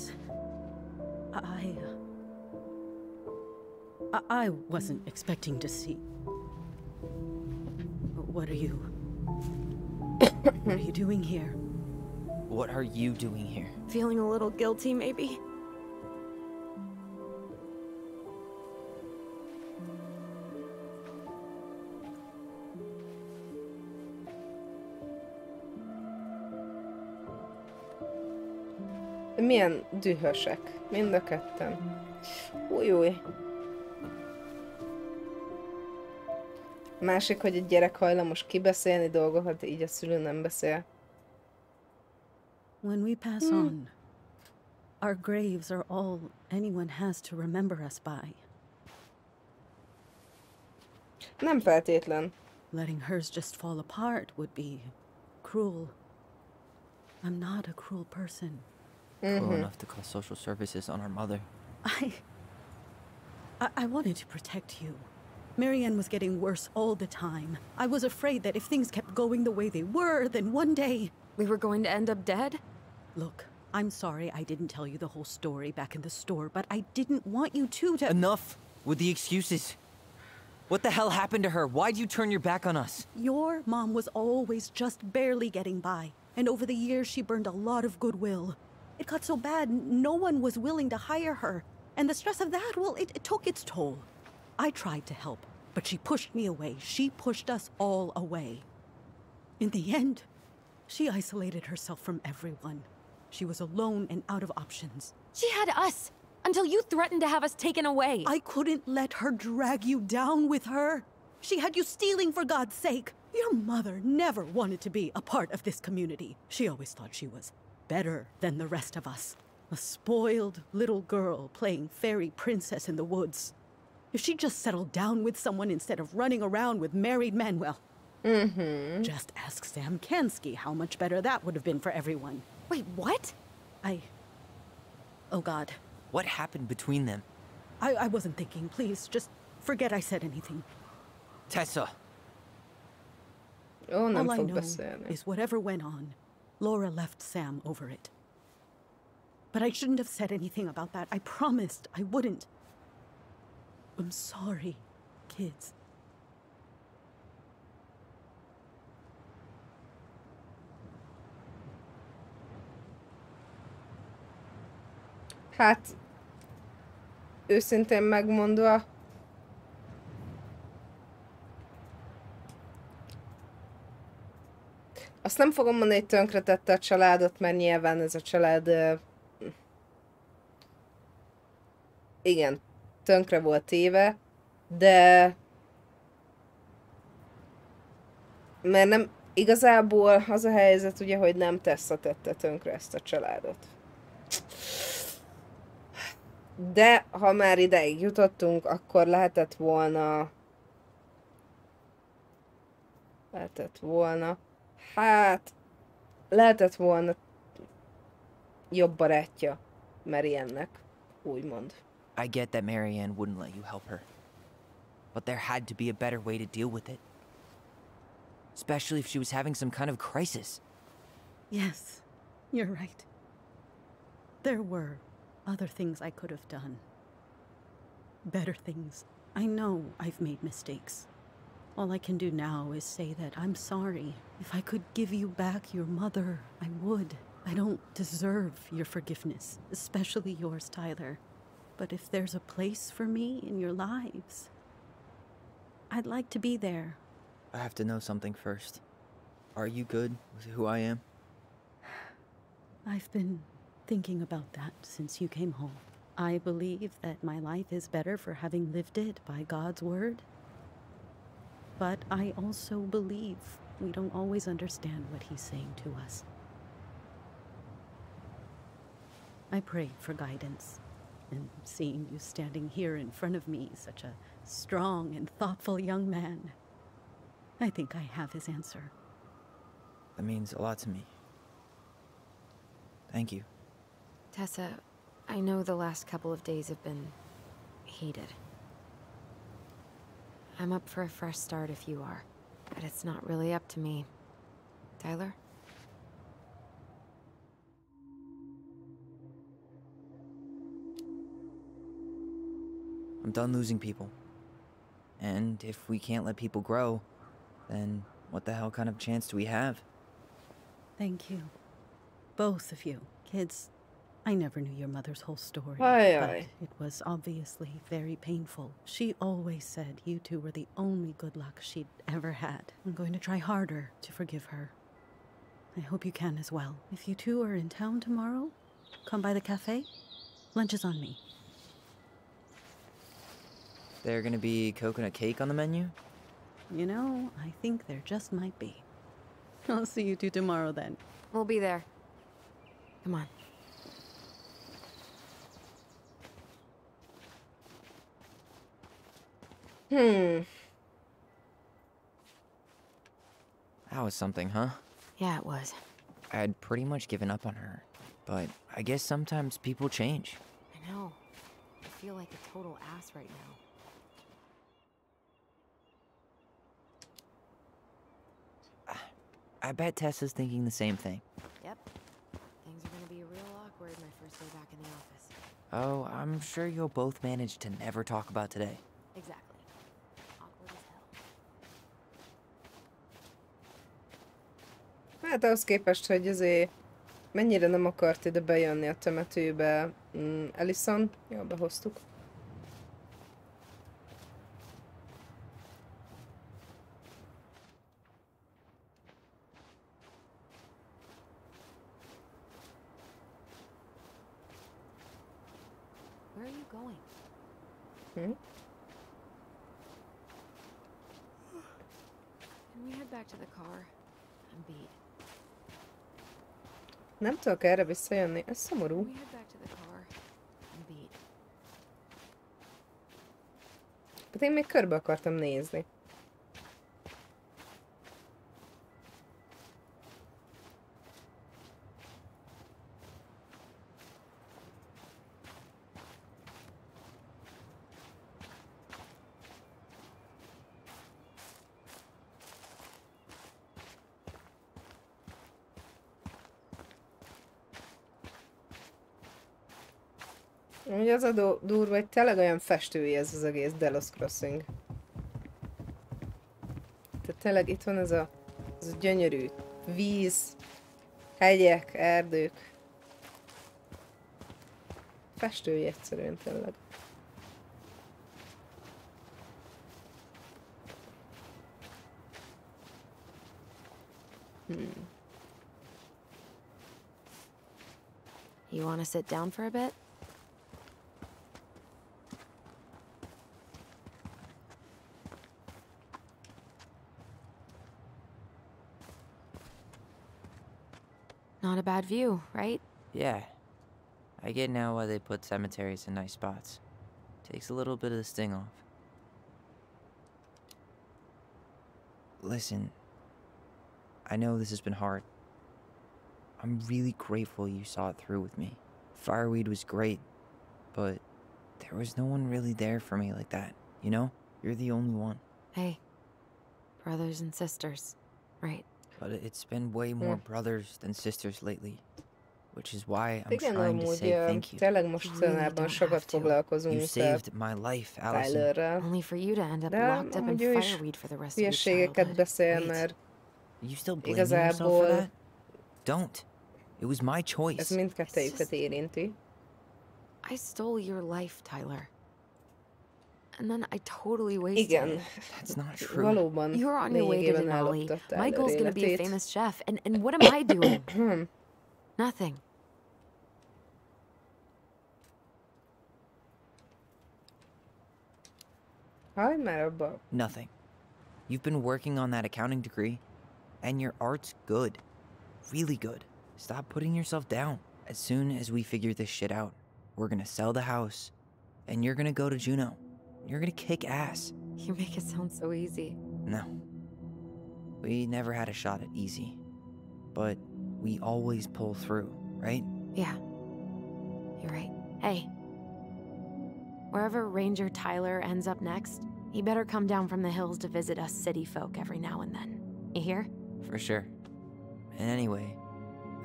I wasn't expecting to see. What are you doing here? What are you doing here? Feeling a little guilty, maybe? Milyen dühösek, mind a ketten. Új. Másik, hogy egy gyerek hajlamos kibeszélni dolgokat, így a szülő nem beszél. When we pass on, our graves are all anyone has to remember us by. Nem feltétlen. Letting hers just fall apart would be cruel. I'm not a cruel person. Cruel enough to call social services on our mother. I wanted to protect you. Marianne was getting worse all the time. I was afraid that if things kept going the way they were, then one day... We were going to end up dead? Look, I'm sorry I didn't tell you the whole story back in the store, but I didn't want you to... Enough with the excuses. What the hell happened to her? Why'd you turn your back on us? Your mom was always just barely getting by, and over the years she burned a lot of goodwill. It got so bad, no one was willing to hire her. And the stress of that, well, it took its toll. I tried to help, but she pushed me away. She pushed us all away. In the end, she isolated herself from everyone. She was alone and out of options. She had us, until you threatened to have us taken away. I couldn't let her drag you down with her. She had you stealing for God's sake. Your mother never wanted to be a part of this community. She always thought she was better than the rest of us. A spoiled little girl playing fairy princess in the woods. If she just settled down with someone instead of running around with married men, well... Just ask Sam Kansky how much better that would have been for everyone. Wait, what? Oh God. What happened between them? I wasn't thinking. Please, just forget I said anything. Tessa! Ó, nem All I fog know beszélni. is whatever went on, Laura left Sam over it. But I shouldn't have said anything about that. I promised I wouldn't. I'm sorry, kids. Hát, őszintén megmondva, azt nem fogom mondani, hogy tönkretette a családot, mert nyilván ez a család... igen, tönkre volt téve, de... Mert nem... Igazából az a helyzet ugye, hogy nem Tessa tette tönkre ezt a családot. De ha már ideig jutottunk, akkor lehetett volna... Lehetett volna jobb barátja Marianne-nek, úgymond. I get that Marianne wouldn't let you help her. But there had to be a better way to deal with it. Especially if she was having some kind of crisis. Yes, you're right. There were other things I could have done. Better things. I know I've made mistakes. All I can do now is say that I'm sorry. If I could give you back your mother, I would. I don't deserve your forgiveness, especially yours, Tyler. But if there's a place for me in your lives, I'd like to be there. I have to know something first. Are you good with who I am? I've been thinking about that since you came home. I believe that my life is better for having lived it by God's word. But I also believe we don't always understand what he's saying to us. I pray for guidance, and seeing you standing here in front of me, such a strong and thoughtful young man, I think I have his answer. That means a lot to me. Thank you. Tessa, I know the last couple of days have been heated. I'm up for a fresh start if you are, but it's not really up to me. Tyler? I'm done losing people. And if we can't let people grow, then what the hell kind of chance do we have? Thank you. Both of you. Kids, I never knew your mother's whole story, Aye, but aye. it was obviously very painful. She always said you two were the only good luck she'd ever had. I'm going to try harder to forgive her. I hope you can as well. If you two are in town tomorrow, come by the cafe. Lunch is on me. There gonna be coconut cake on the menu? You know, I think there just might be. I'll see you two tomorrow then. We'll be there. Come on. That was something, huh? Yeah, it was. I had pretty much given up on her, but I guess sometimes people change. I know. I feel like a total ass right now. I bet Tessa's thinking the same thing. Yep. Things are gonna be real awkward my first day back in the office. Oh, I'm sure you'll both manage to never talk about today. Exactly. Awkward as hell. Hát ahhoz képest, hogy azért mennyire nem akart ide bejönni a temetőbe Allison, jól behoztuk. Where are you going? Hm? Can we head back to the car? I'm beat. Nem tudok erre visszajönni, ez szomorú. Can we head back to the car? I'm beat. Hát én még körbe akartam nézni. Ugye az a durva, hogy tényleg olyan festői ez az egész Delos Crossing. Tehát tényleg itt van ez a gyönyörű víz, hegyek, erdők. Festői egyszerűen tényleg. You want to sit down for a bit? Not a bad view, right? Yeah. I get now why they put cemeteries in nice spots. Takes a little bit of the sting off. Listen, I know this has been hard. I'm really grateful you saw it through with me. Fireweed was great, but there was no one really there for me like that, you know? You're the only one. Hey, brothers and sisters, right? But it's been way more brothers than sisters lately. Which is why I'm Igen, trying to amúgy say thank you. tényleg mostanában sokat foglalkozunk You saved my life, Allison. Tylerrel. Only for you to end up De locked up in amúgy ő is fireweed for the rest of your hülyeségeket childhood. beszél, mert You still blaming yourself for igazából that? Don't. It was my choice. ez mindkettőjüket érinti. I stole your life, Tyler. And then I totally wasted Igen. it. That's not true. Valóban You're on your way to lényegében Denali. ellopta Tyler Michael's gonna be a életét. famous chef, and what am I doing? Nothing. Hagyd már abba. Nothing. You've been working on that accounting degree, and your art's good. Really good. Stop putting yourself down. As soon as we figure this shit out, we're gonna sell the house, and you're gonna go to Juneau. You're gonna kick ass. You make it sound so easy. No. We never had a shot at easy. But we always pull through, right? Yeah. You're right. Hey. Wherever Ranger Tyler ends up next, he better come down from the hills to visit us city folk every now and then. You hear? For sure. And anyway,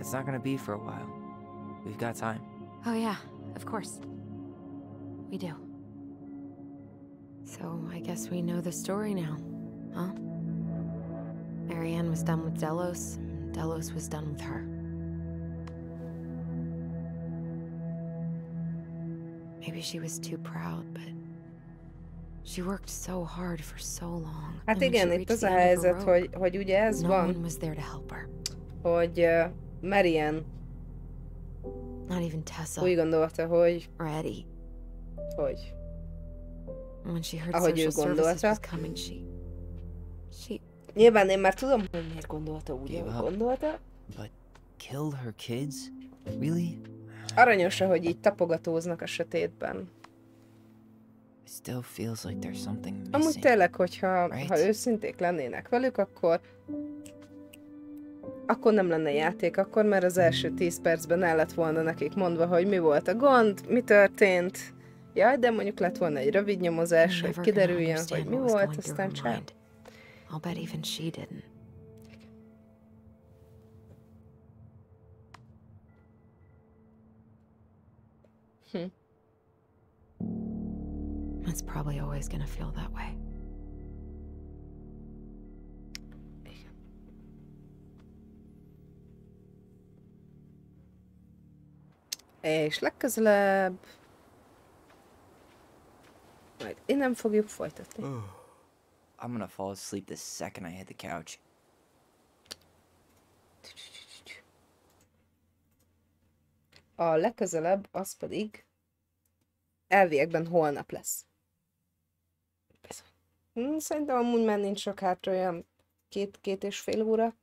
it's not gonna be for a while. We've got time. Oh yeah, of course. We do. So I guess we know the story now, huh? Marianne was done with Delos, and Delos was done with her. Maybe she was too proud, but she worked so hard for so long. Hát igen, itt az a helyzet, hogy ugye ez no van, one was there to help her. hogy Marianne Not even Tessa. úgy gondolta, hogy or Eddie. Hogy When she heard ahogy ő social services gondolta. was coming, she Nyilván én már tudom, hogy miért gondolta úgy, Give ahogy up. gondolta. But kill her kids? Really? Aranyos, hogy így tapogatóznak a sötétben. It still feels like there's something Amúgy missing. tényleg, hogyha right? ha őszinték lennének velük, akkor akkor nem lenne játék akkor, mert az első 10 percben el lett volna nekik mondva, hogy mi volt a gond, mi történt. Jaj, de mondjuk lett volna egy rövid nyomozás, hogy kiderüljön, hogy mi volt, aztán csá. I'll bet even she didn't. It's probably always gonna feel that way. És legközelebb... majd innen fogjuk folytatni. I'm gonna fall asleep the second I hit the couch. A legközelebb az pedig elviekben holnap lesz. Szerintem amúgy már nincs sok hátra, olyan 2,5 óra.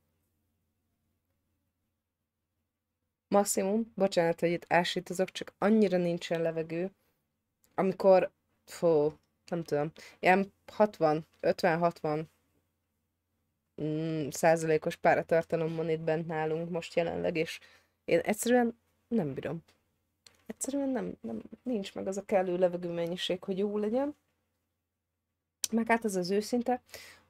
Maximum, bocsánat, hogy itt ásítozok, csak annyira nincsen levegő, amikor, nem tudom, ilyen 50-60 százalékos páratartalom van itt bent nálunk most jelenleg, és én egyszerűen nem bírom. Egyszerűen nem, nincs meg az a kellő levegő mennyiség, hogy jó legyen. Meg hát az az őszinte,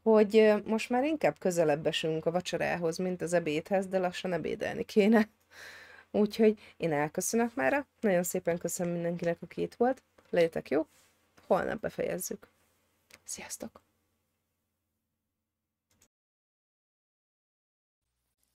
hogy most már inkább közelebb esünk a vacsorához, mint az ebédhez, de lassan ebédelni kéne. Úgyhogy én elköszönök mára. Nagyon szépen köszönöm mindenkinek, aki itt volt. Legyetek jó, holnap befejezzük. Sziasztok!